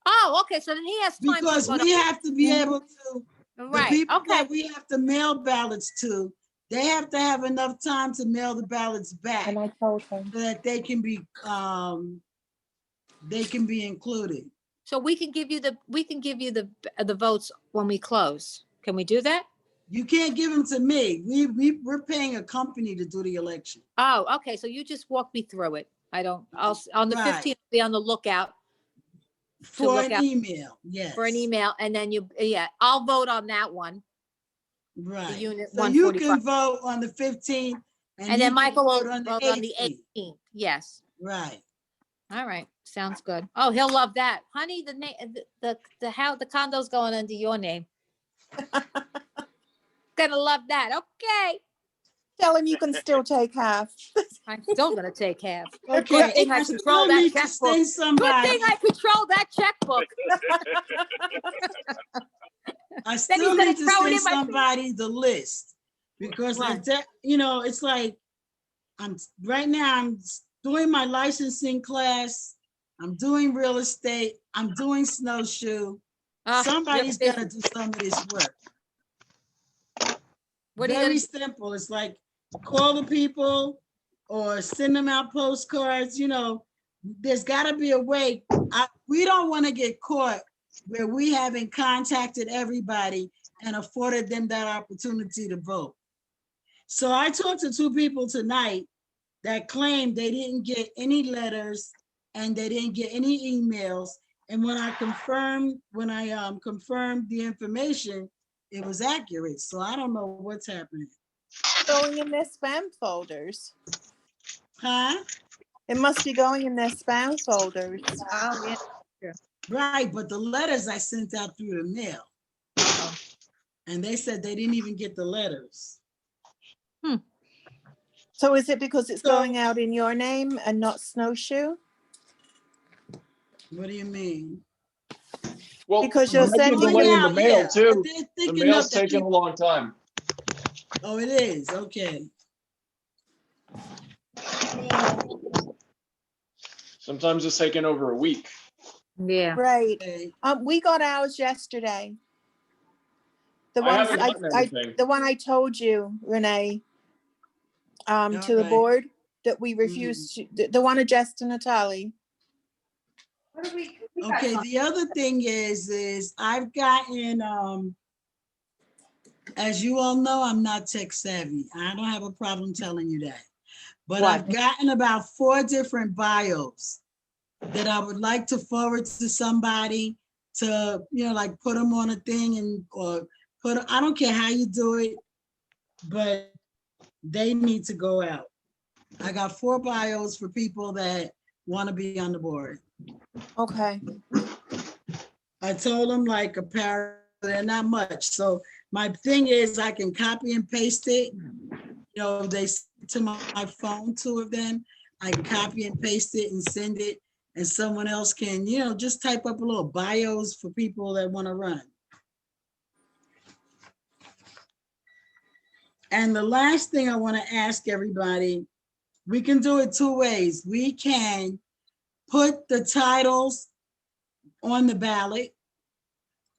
Oh, okay. So then he has time Because to vote. we have to be able to, the Right. people Okay. that we have to mail ballots to, they have to have enough time to mail the ballots back And I told him. so that they can be included. So we can give you the votes when we close. Can we do that? You can't give them to me. We're paying a company to do the election. Oh, okay. So you just walk me through it. I'll on the Right. 15th, be on the lookout For look an out email, yes. for an email and then I'll vote on that one. Right. unit So you 145. can vote on the 15th And you then can Michael will vote on the vote on the 18th. 18th. Yes. Right. All right. Sounds good. Oh, he'll love that. Honey, the name, the condo's going under your name. Gonna love that. Okay. Tell him you can still take half. I'm still gonna take half. Okay. Good thing I I control still that need to checkbook. send Good somebody. thing I control that checkbook. I Then he's still gonna need to throw it send in my face. somebody the list because Right. you know, it's like right now I'm doing my licensing class. I'm doing real estate. I'm doing snowshoe. Somebody's you're gonna do some of this work. What are you Very gonna simple. It's like call the people or send them out postcards. You know, there's got to be a way. We don't want to get caught where we haven't contacted everybody and afforded them that opportunity to vote. So I talked to 2 people tonight that claimed they didn't get any letters and they didn't get any emails. And when I confirmed the information, it was accurate. So I don't know what's happening. Going in their spam folders. Huh? It must be going in their spam folders. Oh, yeah. Right, but the letters I sent out through the mail. And they said they didn't even get the letters. So is it because it's going out in your name and not Snowshoe? What do you mean? Well, Because you're there might be a sending delay in the out, mail yeah, too. but they're The thinking mail's of the taking a long time. Oh, it is, okay. Sometimes it's taking over a week. Yeah. Right. Okay. We got ours yesterday. The I one haven't gotten anything. the one I told you, Renee, to the right. board that we refused to, the one addressed to Natalie. Okay, the other thing is I've gotten, as you all know, I'm not tech savvy. I don't have a problem telling you that. But What? I've gotten about 4 different bios that I would like to forward to somebody to, you know, like put them on a thing and, or I don't care how you do it, but they need to go out. I got 4 bios for people that want to be on the board. Okay. I told them like a paragraph, they're not much. So my thing is I can copy and paste it. You know, they send to my phone, 2 of them. I can copy and paste it and send it. And someone else can, you know, just type up a little bios for people that want to run. And the last thing I want to ask everybody, we can do it 2 ways. We can put the titles on the ballot,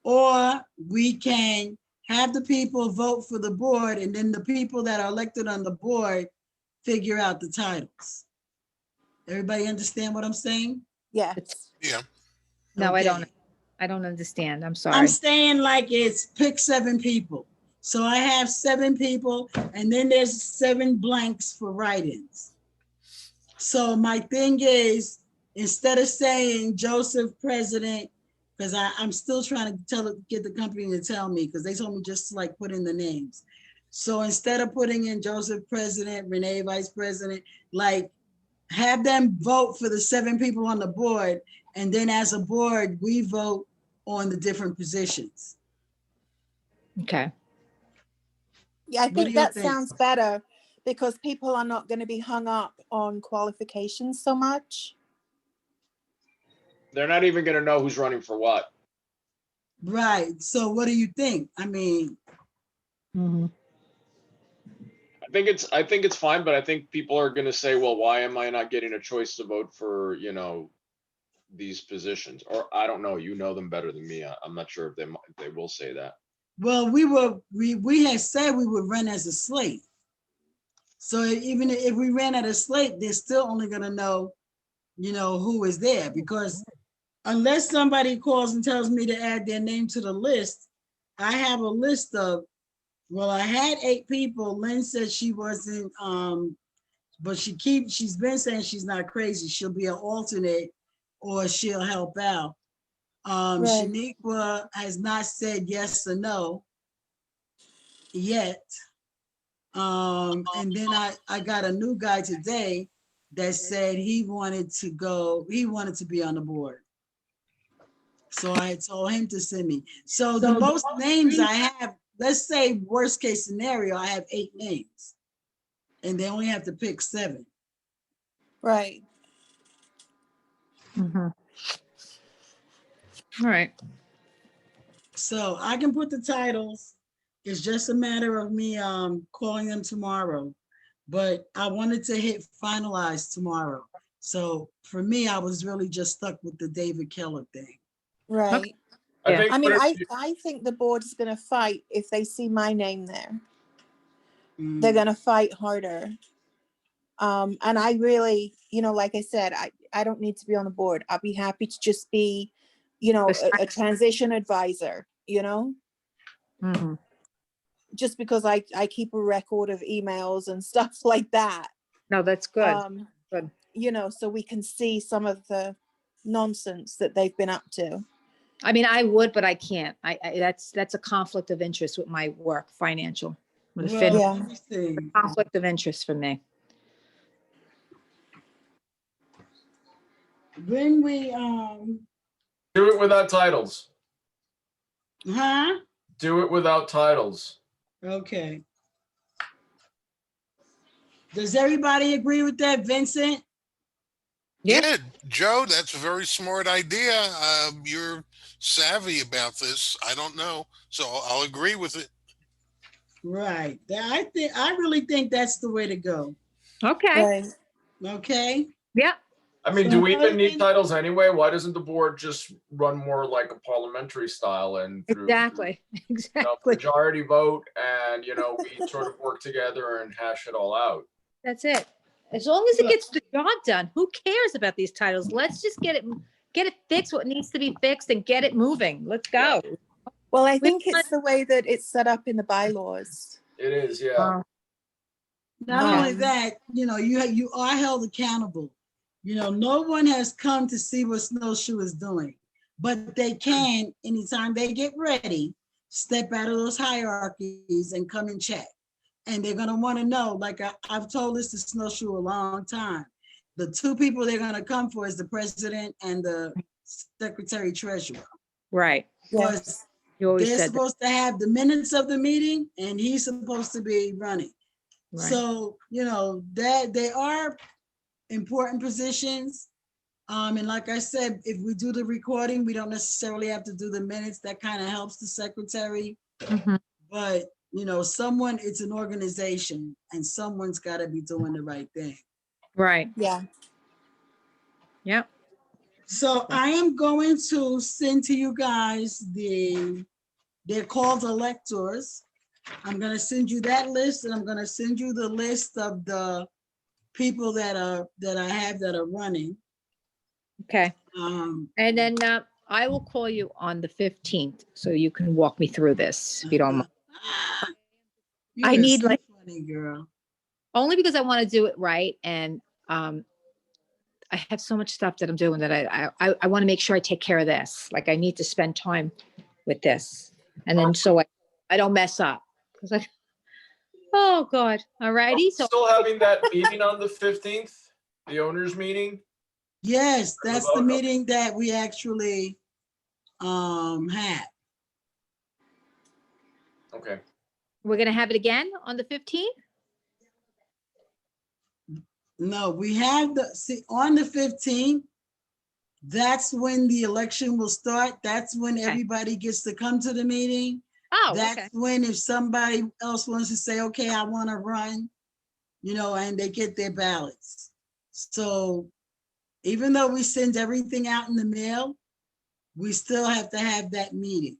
or we can have the people vote for the board, and then the people that are elected on the board figure out the titles. Everybody understand what I'm saying? Yes. Yeah. No, Okay. I don't understand. I'm sorry. I'm saying like it's pick 7 people. So I have 7 people, and then there's 7 blanks for write-ins. So my thing is, instead of saying Joseph President, because I'm still trying to get the company to tell me, because they told me just to like put in the names. So instead of putting in Joseph President, Renee Vice President, like have them vote for the 7 people on the board, and then as a board, we vote on the different positions. Okay. Yeah, I What do think you that think? sounds better because people are not going to be hung up on qualifications so much. They're not even going to know who's running for what. Right. So what do you think? I mean, I think it's fine, but I think people are going to say, well, why am I not getting a choice to vote for, you know, these positions? Or I don't know. You know them better than me. I'm not sure if they will say that. well, we had said we would run as a slate. So even if we ran at a slate, they're still only going to know, you know, who is there, because unless somebody calls and tells me to add their name to the list, I have a list of, well, I had 8 people. Lynn said she wasn't, but she's been saying she's not crazy. She'll be an alternate or she'll help out. Right. Shaniqua has not said yes or no. yet. And then I got a new guy today that said he wanted to be on the board. So I told him to send me. So the most names I have, let's say worst case scenario, I have 8 names. And they only have to pick 7. Right. Mhm. All right. So I can put the titles. It's just a matter of me calling them tomorrow. But I wanted to hit finalize tomorrow. So for me, I was really just stuck with the David Keller thing. Right. I think I mean, whatever I think the board is going to fight if they see my name there. Mm. They're going to fight harder. And I really, like I said, I don't need to be on the board. I'll be happy to just be, a transition advisor, Mhm. just because I keep a record of emails and stuff like that. No, that's good. Good. So we can see some of the nonsense that they've been up to. I mean, I would, but I can't. That's a conflict of interest with my work, financial. With the Well, fin- let me see. conflict of interest for me. When we do it without titles. huh? Do it without titles. Okay. Does everybody agree with that, Vincent? Yeah, Joe, that's a very smart idea. You're savvy about this. I don't know, so I'll agree with it. Right. I really think that's the way to go. Okay. Right. Okay. Yeah. I mean, So do we even another need thing- titles anyway? Why doesn't the board just run more like a parliamentary style and through Exactly. Exactly. majority vote and we sort of work together and hash it all out? That's it. As long as it gets the job done, who cares about these titles? Let's just get it fixed what needs to be fixed and get it moving. Let's go. Well, I think it's the way that it's set up in the bylaws. It is, yeah. Not only that, you are held accountable. No one has come to see what Snowshoe is doing, but they can, anytime they get ready, step out of those hierarchies and come and check. And they're going to want to know, like I've told this to Snowshoe a long time, the 2 people they're going to come for is the president and the secretary treasurer. Right. Because You always they're said supposed to have the minutes of the meeting and he's supposed to be running. Right. So, that they are important positions. And like I said, if we do the recording, we don't necessarily have to do the minutes. That kind of helps the secretary. Mhm. But, it's an organization and someone's got to be doing the right thing. Right. Yeah. Yep. So I am going to send to you guys they're called electors. I'm going to send you that list and I'm going to send you the list of the people that I have that are running. Okay. Um, And then I will call you on the 15th so you can walk me through this if you don't mind. you I are need so like funny, girl. only because I want to do it right, and I have so much stuff that I'm doing that I want to make sure I take care of this. Like I need to spend time with this, and then so I don't mess up. Because oh God, all righty. So Still having that meeting on the 15th, the owners meeting? Yes, that's the vote? meeting that we actually had. Okay. we're gonna have it again on the 15th. No, we have on the 15th. That's when the election will start. That's when everybody gets to come to the meeting. Oh, That's okay. when if somebody else wants to say, okay, I want to run, and they get their ballots. So even though we send everything out in the mail, we still have to have that meeting.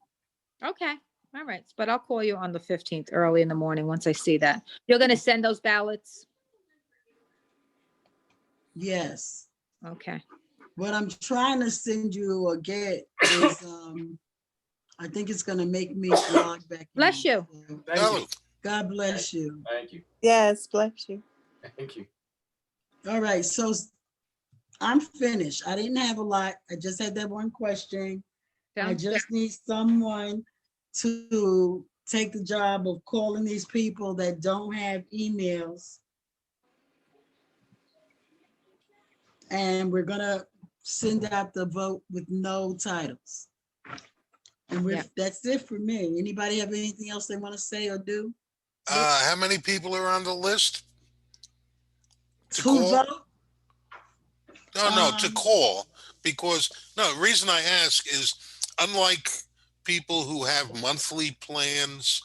Okay. All right. But I'll call you on the 15th early in the morning once I see that. You're gonna send those ballots? Yes. Okay. What I'm trying to send you or get is, I think it's going to make me log back. Bless you. Thank you. God bless you. Thank you. Yes, bless you. Thank you. All right. So I'm finished. I didn't have a lot. I just had that one question. I just need someone to take the job of calling these people that don't have emails. And we're gonna send out the vote with no titles. And that's it for me. Anybody have anything else they want to say or do? How many people are on the list? To To call? vote? No, to call. Because, no, the reason I ask is, unlike people who have monthly plans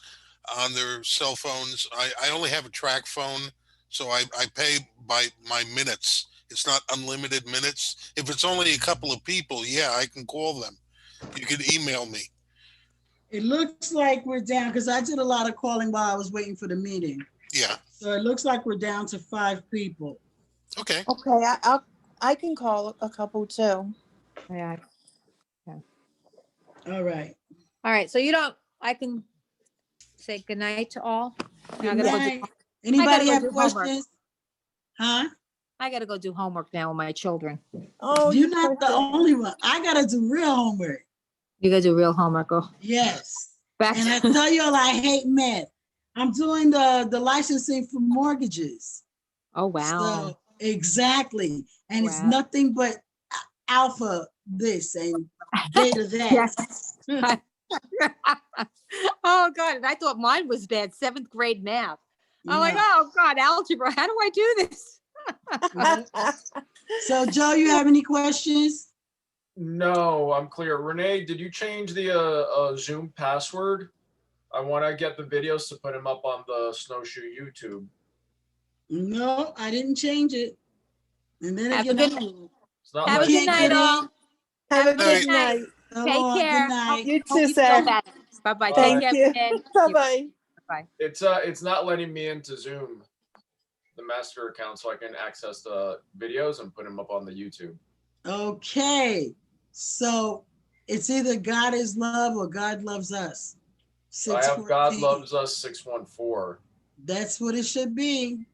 on their cell phones, I only have a track phone, so I pay by my minutes. It's not unlimited minutes. If it's only a couple of people, yeah, I can call them. You can email me. It looks like we're down, because I did a lot of calling while I was waiting for the meeting. Yeah. So it looks like we're down to 5 people. Okay. Okay, I can call a couple too. Yeah. All right. All right. So I can say goodnight to all. Good night. Anybody have questions? Huh? I gotta go do homework now with my children. Oh, you're not the only one. I gotta do real homework. You gotta do real homework. Oh. Yes. And I tell you all, I hate math. I'm doing the licensing for mortgages. Oh, wow. So, exactly. And it's nothing but alpha this and beta that. Oh, God. And I thought mine was bad. 7th grade math. I'm like, oh, God, algebra. How do I do this? So, Joe, you have any questions? No, I'm clear. Renee, did you change the Zoom password? I want to get the videos to put them up on the Snowshoe YouTube. No, I didn't change it. And then Have again, a good night, all. Have a good night. Take care. Good night. You too, Sam. Bye-bye. Thank Take you. care. Bye-bye. Bye. It's not letting me into Zoom, the master account, so I can access the videos and put them up on the YouTube. Okay. So it's either God is love or God loves us. I have God 614. loves us 614. That's what it should be.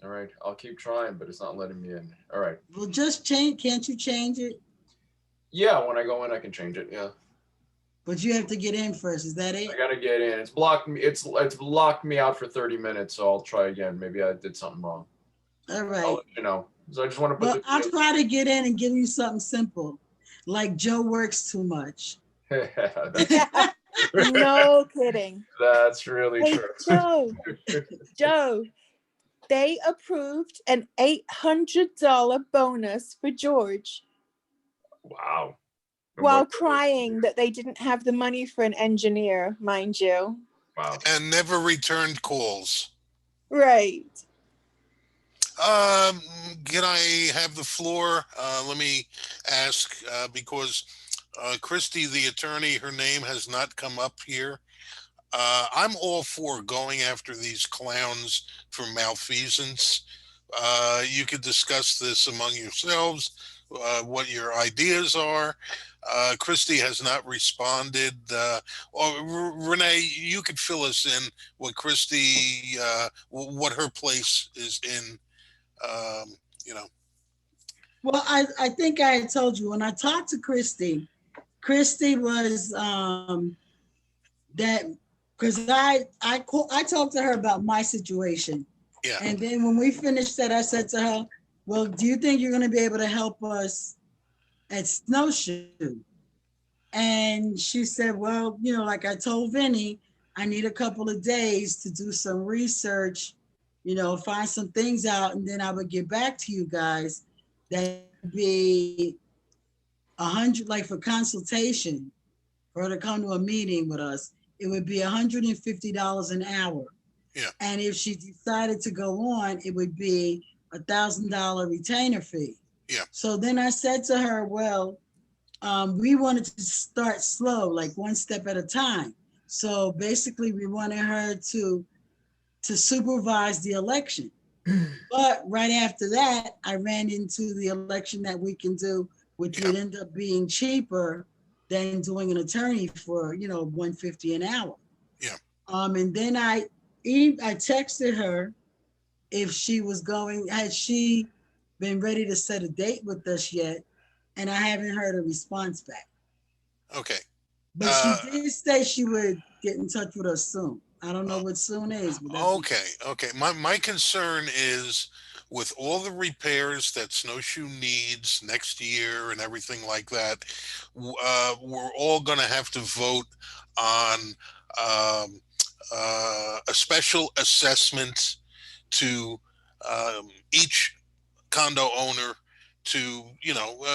All right, I'll keep trying, but it's not letting me in. All right. Well, just change. Can't you change it? Yeah, when I go in, I can change it. Yeah. But you have to get in first. Is that it? I gotta get in. It's blocked me. It's locked me out for 30 minutes. So I'll try again. Maybe I did something wrong. All right. I'll let you know. So I just want to put. Well, I'll try to get in and give you something simple, like Joe works too much. No kidding. That's really Hey, true. Joe, they approved an $800 bonus for George. Wow. While crying that they didn't have the money for an engineer, mind you. Wow. And never returned calls. Right. Can I have the floor? Let me ask, because Christy, the attorney, her name has not come up here. I'm all for going after these clowns for malfeasance. You could discuss this among yourselves, what your ideas are. Christy has not responded. Or Renee, you could fill us in what Christy, what her place is in. Well, I think I had told you when I talked to Christy was that because I talked to her about my situation. Yeah. And then when we finished that, I said to her, well, do you think you're going to be able to help us at Snowshoe? And she said, well, like I told Vinny, I need a couple of days to do some research, find some things out, and then I would get back to you guys. That'd be $100, like for consultation, for her to come to a meeting with us, it would be $150 an hour. Yeah. And if she decided to go on, it would be $1,000 retainer fee. Yeah. So then I said to her, well, we wanted to start slow, like one step at a time. So basically we wanted her to supervise the election. But right after that, I ran into the election that we can do, which would end up being cheaper than doing an attorney for, $150 an hour. Yeah. And then I texted her if she was had she been ready to set a date with us yet? And I haven't heard a response back. Okay. But she did say she would get in touch with us soon. I don't know what soon is. But Okay. My concern is with all the repairs that Snowshoe needs next year and everything like that, we're all going to have to vote on a special assessment to each condo owner to,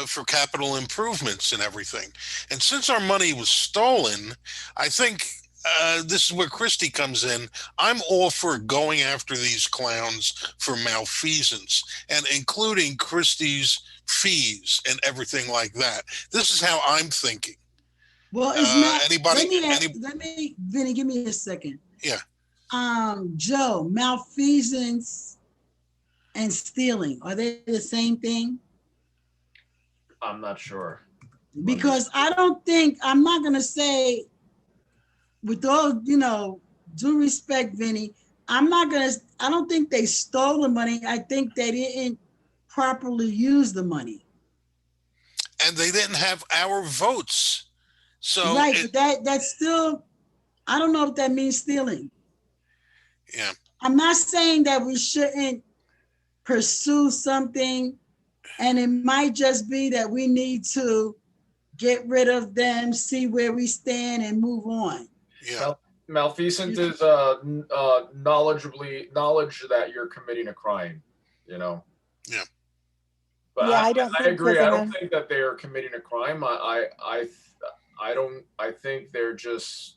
for capital improvements and everything. And since our money was stolen, I think this is where Christie comes in. I'm all for going after these clowns for malfeasance and including Christie's fees and everything like that. This is how I'm thinking. Well, it's not. Anybody? Let me, Vinny, give me a second. Yeah. Joe, malfeasance and stealing, are they the same thing? I'm not sure. Because I'm not going to say, with all, due respect, Vinny, I don't think they stole the money. I think they didn't properly use the money. And they didn't have our votes. So right, but that's still, I don't know if that means stealing. Yeah. I'm not saying that we shouldn't pursue something, and it might just be that we need to get rid of them, see where we stand, and move on. Yeah. Malfeasance is knowledge that you're committing a crime, Yeah. But Yeah, I agree. I don't think that they are committing a crime. I think they're just,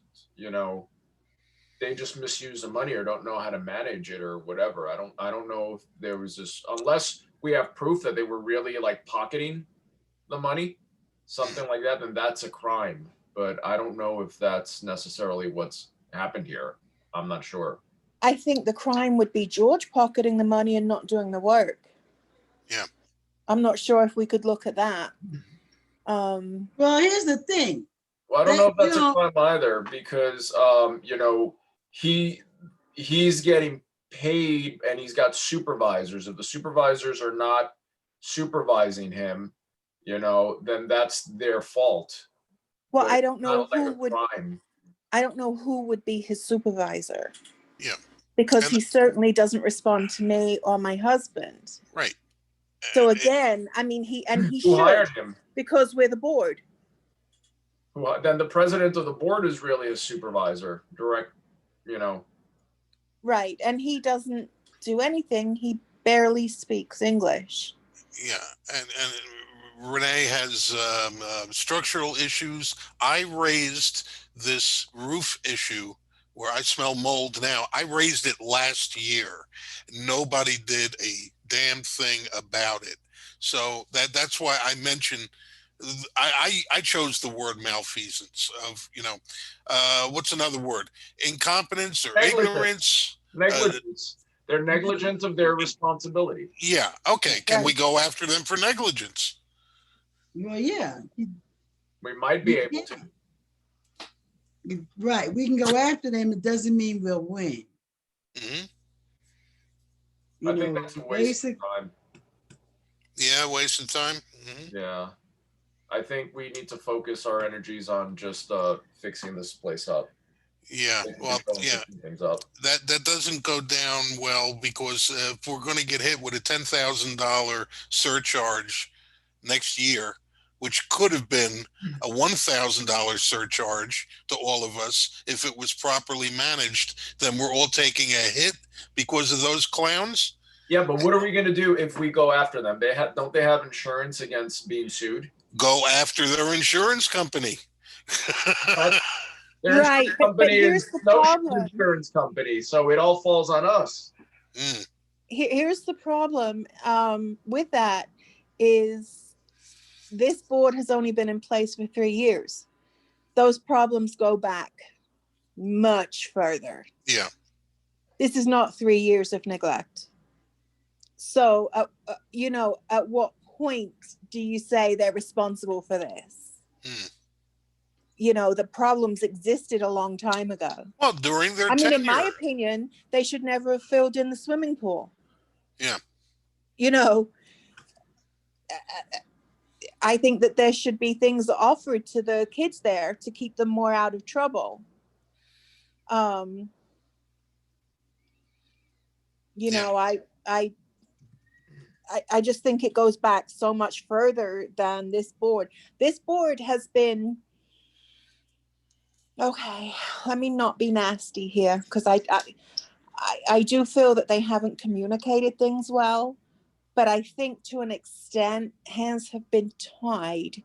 they just misuse the money or don't know how to manage it or whatever. I don't know if there was this, unless we have proof that they were really like pocketing the money, something like that, then that's a crime. But I don't know if that's necessarily what's happened here. I'm not sure. I think the crime would be George pocketing the money and not doing the work. Yeah. I'm not sure if we could look at that. Well, here's the thing. Well, I don't know if that's a crime either, because he's getting paid and he's got supervisors. If the supervisors are not supervising him, then that's their fault. Well, But I don't know like who would. crime. I don't know who would be his supervisor. Yeah. Because he certainly doesn't respond to me or my husband. Right. So again, I mean, he Who should, hired him? because we're the board. Then the president of the board is really a supervisor, direct, Right, and he doesn't do anything. He barely speaks English. Yeah, and Renee has structural issues. I raised this roof issue where I smell mold now. I raised it last year. Nobody did a damn thing about it. So that's why I mentioned, I chose the word malfeasance of, what's another word? Incompetence or ignorance? Negligence. They're negligent of their responsibility. Yeah. Okay. Can we go after them for negligence? Well, yeah. We might be able to. Right. We can go after them. It doesn't mean we'll win. Mm-hmm. I think that's a waste of time. Yeah, wasting time. Mm-hmm. Yeah. I think we need to focus our energies on just fixing this place up. Yeah, well, yeah, things up. That doesn't go down well, because if we're going to get hit with a $10,000 surcharge next year, which could have been a $1,000 surcharge to all of us if it was properly managed, then we're all taking a hit because of those clowns. Yeah, but what are we going to do if we go after them? Don't they have insurance against being sued? Go after their insurance company. Their right, but here's the problem. Insurance company, so it all falls on us. Mm. Here's the problem with that is this board has only been in place for 3 years. Those problems go back much further. Yeah. This is not 3 years of neglect. So, at what point do you say they're responsible for this? Mm. The problems existed a long time ago. Well, during their tenure. In my opinion, they should never have filled in the swimming pool. Yeah. I think that there should be things offered to the kids there to keep them more out of trouble. You know, I just think it goes back so much further than this board. This board has been, okay, let me not be nasty here, because I do feel that they haven't communicated things well, but I think to an extent hands have been tied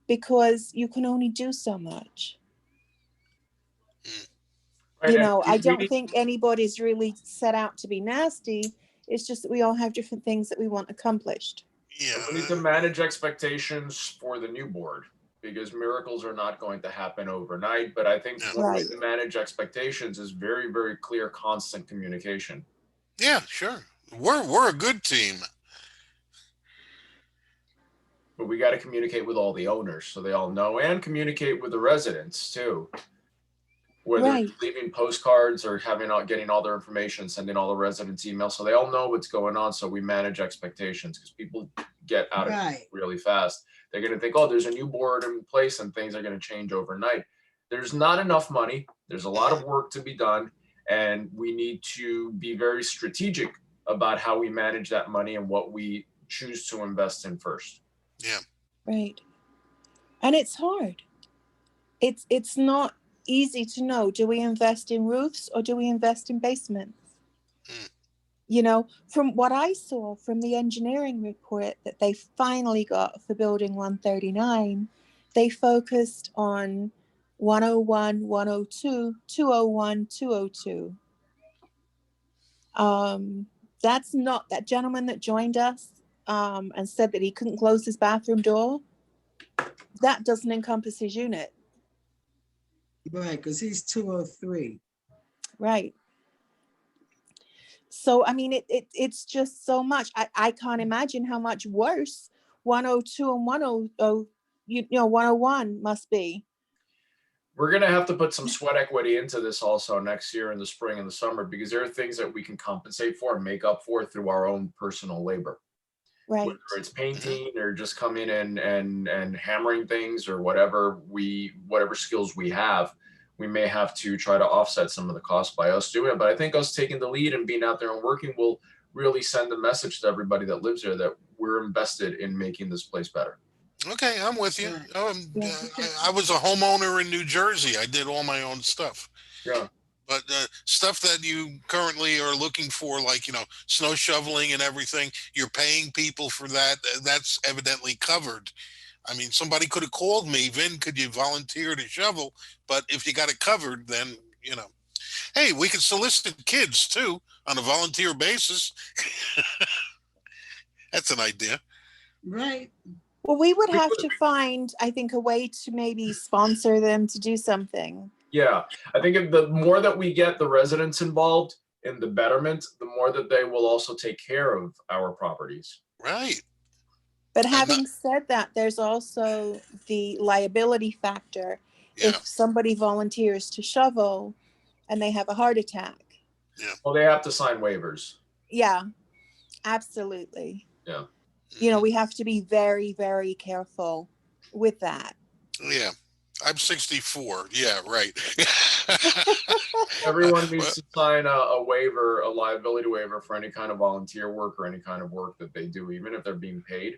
because you can only do so much. Right, You and know, we I don't need- think anybody's really set out to be nasty. It's just that we all have different things that we want accomplished. Yeah. We need to manage expectations for the new board, because miracles are not going to happen overnight. But I think Yeah. one way Right. to manage expectations is very, very clear, constant communication. Yeah, sure. We're a good team. But we got to communicate with all the owners so they all know, and communicate with the residents too. Whether Right. it's leaving postcards or getting all their information, sending all the residents emails so they all know what's going on, so we manage expectations, because people get out of Right. really fast. They're going to think, oh, there's a new board in place and things are going to change overnight. There's not enough money. There's a lot of work to be done, and we need to be very strategic about how we manage that money and what we choose to invest in first. Yeah. Right. And it's hard. It's not easy to know, do we invest in roofs or do we invest in basements? You know, from what I saw from the engineering report that they finally got for building 139, they focused on 101, 102, 201, 202. That's not that gentleman that joined us and said that he couldn't close his bathroom door. That doesn't encompass his unit. Right, because he's 203. Right. So, I mean, it's just so much. I can't imagine how much worse 102 and 100, you know, 101 must be. We're going to have to put some sweat equity into this also next year in the spring and the summer, because there are things that we can compensate for and make up for through our own personal labor. Right. Whether it's painting or just coming in and hammering things or whatever skills we have, we may have to try to offset some of the costs by us doing it. But I think us taking the lead and being out there and working will really send a message to everybody that lives there that we're invested in making this place better. Okay, I'm with you. Yeah. I was a homeowner in New Jersey. I did all my own stuff. Yeah. But stuff that you currently are looking for, like, you know, snow shoveling and everything, you're paying people for that. That's evidently covered. I mean, somebody could have called me, Vin, could you volunteer to shovel? But if you got it covered, then, you know, hey, we could solicit kids too on a volunteer basis. That's an idea. Right. Well, we would have to find, I think, a way to maybe sponsor them to do something. Yeah, I think the more that we get the residents involved in the betterment, the more that they will also take care of our properties. Right. But having said that, there's also the liability factor. Yeah. If somebody volunteers to shovel and they have a heart attack. Yeah. Well, they have to sign waivers. Yeah, absolutely. Yeah. You know, we have to be very, very careful with that. Yeah. I'm 64. Yeah, right. Everyone needs to sign a waiver, a liability waiver for any kind of volunteer work or any kind of work that they do, even if they're being paid.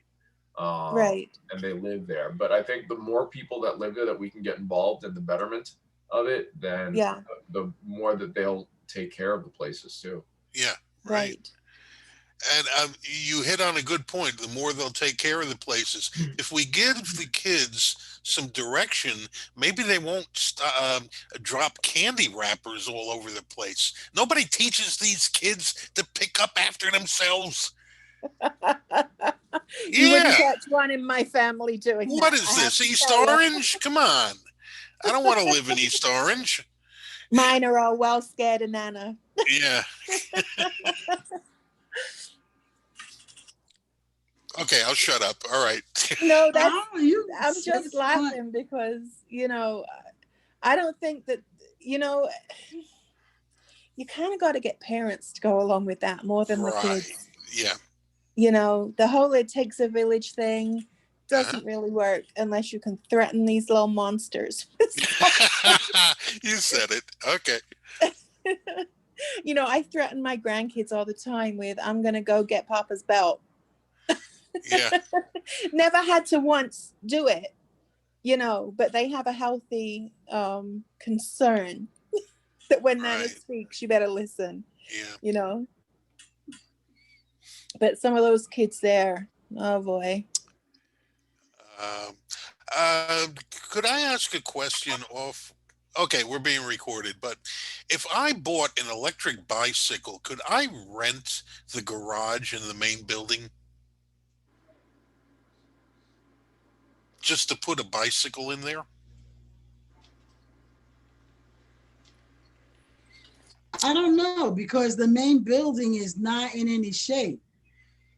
Right. And they live there. But I think the more people that live there that we can get involved in the betterment of it, then Yeah. the more that they'll take care of the places too. Yeah. Right. And you hit on a good point. The more they'll take care of the places. If we give the kids some direction, maybe they won't drop candy wrappers all over the place. Nobody teaches these kids to pick up after themselves. You wouldn't catch one in my family doing that. What is this? East Orange? Come on. I don't want to live in East Orange. Mine are all well scared of Nana. Yeah. Okay, I'll shut up. All right. No, I'm just laughing because, you know, I don't think that, you know, you kind of got to get parents to go along with that more than the kids. Yeah. You know, the whole it takes a village thing, doesn't really work unless you can threaten these little monsters. You said it. Okay. You know, I threaten my grandkids all the time with, I'm going to go get Papa's belt. Yeah. Never had to once do it, you know, but they have a healthy concern that when Nana Right. speaks, you better listen, Yeah. you know. But some of those kids there, oh boy. Um, could I ask a question off? Okay, we're being recorded, but if I bought an electric bicycle, could I rent the garage in the main building just to put a bicycle in there? I don't know, because the main building is not in any shape.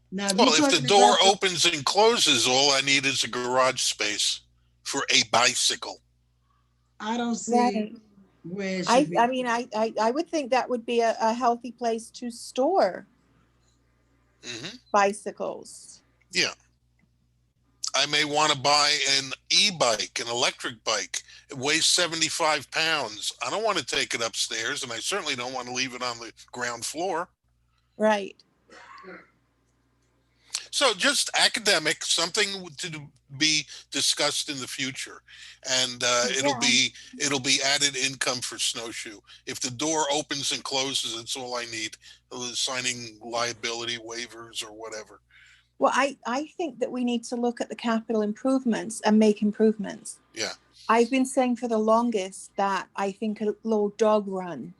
Now, Well, if the door about opens and closes, all I need is a garage space for a bicycle. I don't see Right. where it should be. I mean, I would think that would be a healthy place to store bicycles. Yeah. I may want to buy an e-bike, an electric bike. It weighs 75 pounds. I don't want to take it upstairs, and I certainly don't want to leave it on the ground floor. Right. So just academic, something to be discussed in the future, and it'll be added income for Snowshoe. If the door opens and closes, it's all I need. Signing liability waivers or whatever. Well, I think that we need to look at the capital improvements and make improvements. Yeah. I've been saying for the longest that I think a little dog run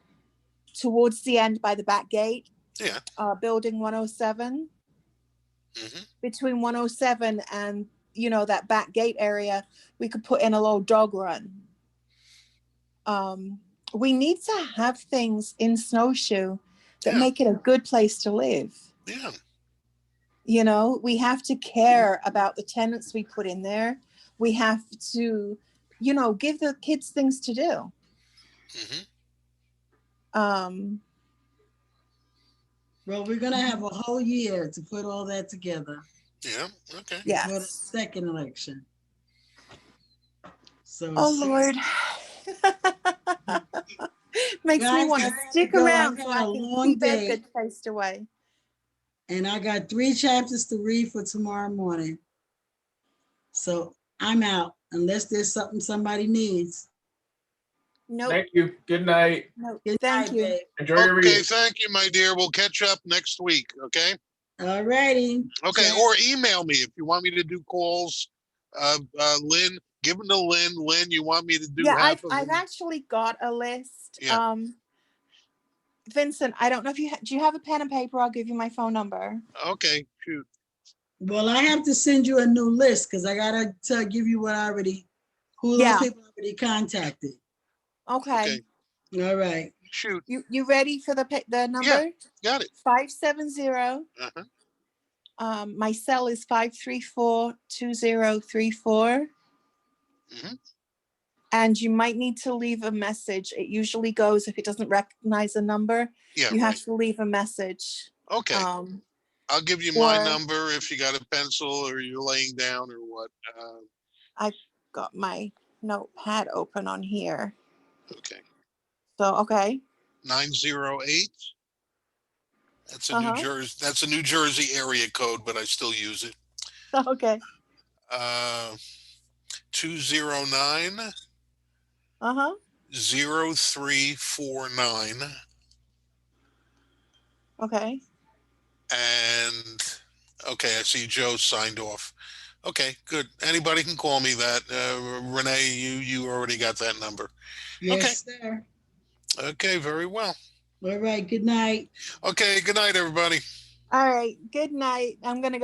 towards the end by the back gate. Yeah. Building 107. Between 107 and, you know, that back gate area, we could put in a little dog run. We need to have things in Snowshoe that make it a good place to live. Yeah. You know, we have to care about the tenants we put in there. We have to, you know, give the kids things to do. Well, we're going to have a whole year to put all that together. Yeah, okay. Yes. For the second election. So, oh, Lord. Makes me want to stick around so I can keep a good taste away. And I got 3 chapters to read for tomorrow morning. So I'm out unless there's something somebody needs. Nope. Thank you. Good night. No, thank you. Babe. Enjoy your reading. Okay, thank you, my dear. We'll catch up next week, okay? All righty. Okay, or email me if you want me to do calls. Lynn, give them to Lynn. Lynn, you want me to do half of I've them? actually got a list. Yeah. Vincent, I don't know if do you have a pen and paper? I'll give you my phone number. Okay, shoot. Well, I have to send you a new list because I got to give you what I already, who those people already contacted. Okay. All right. Shoot. You ready for the number? Yeah, got it. 570. My cell is 534-2034. And you might need to leave a message. It usually goes, if it doesn't recognize a number, you have to leave a message. Okay. I'll give you my number if you got a pencil or you're laying down or what. I've got my notepad open on here. Okay. So, okay. 908. That's a New Jersey. That's a New Jersey area code, but I still use it. Okay. 209. 0349. Okay. And okay, I see Joe signed off. Okay, good. Anybody can call me that. Renee, you already got that number. Yes, sir. Okay, very well. All right. Good night. Okay, good night, everybody. All right. Good night. I'm going to go.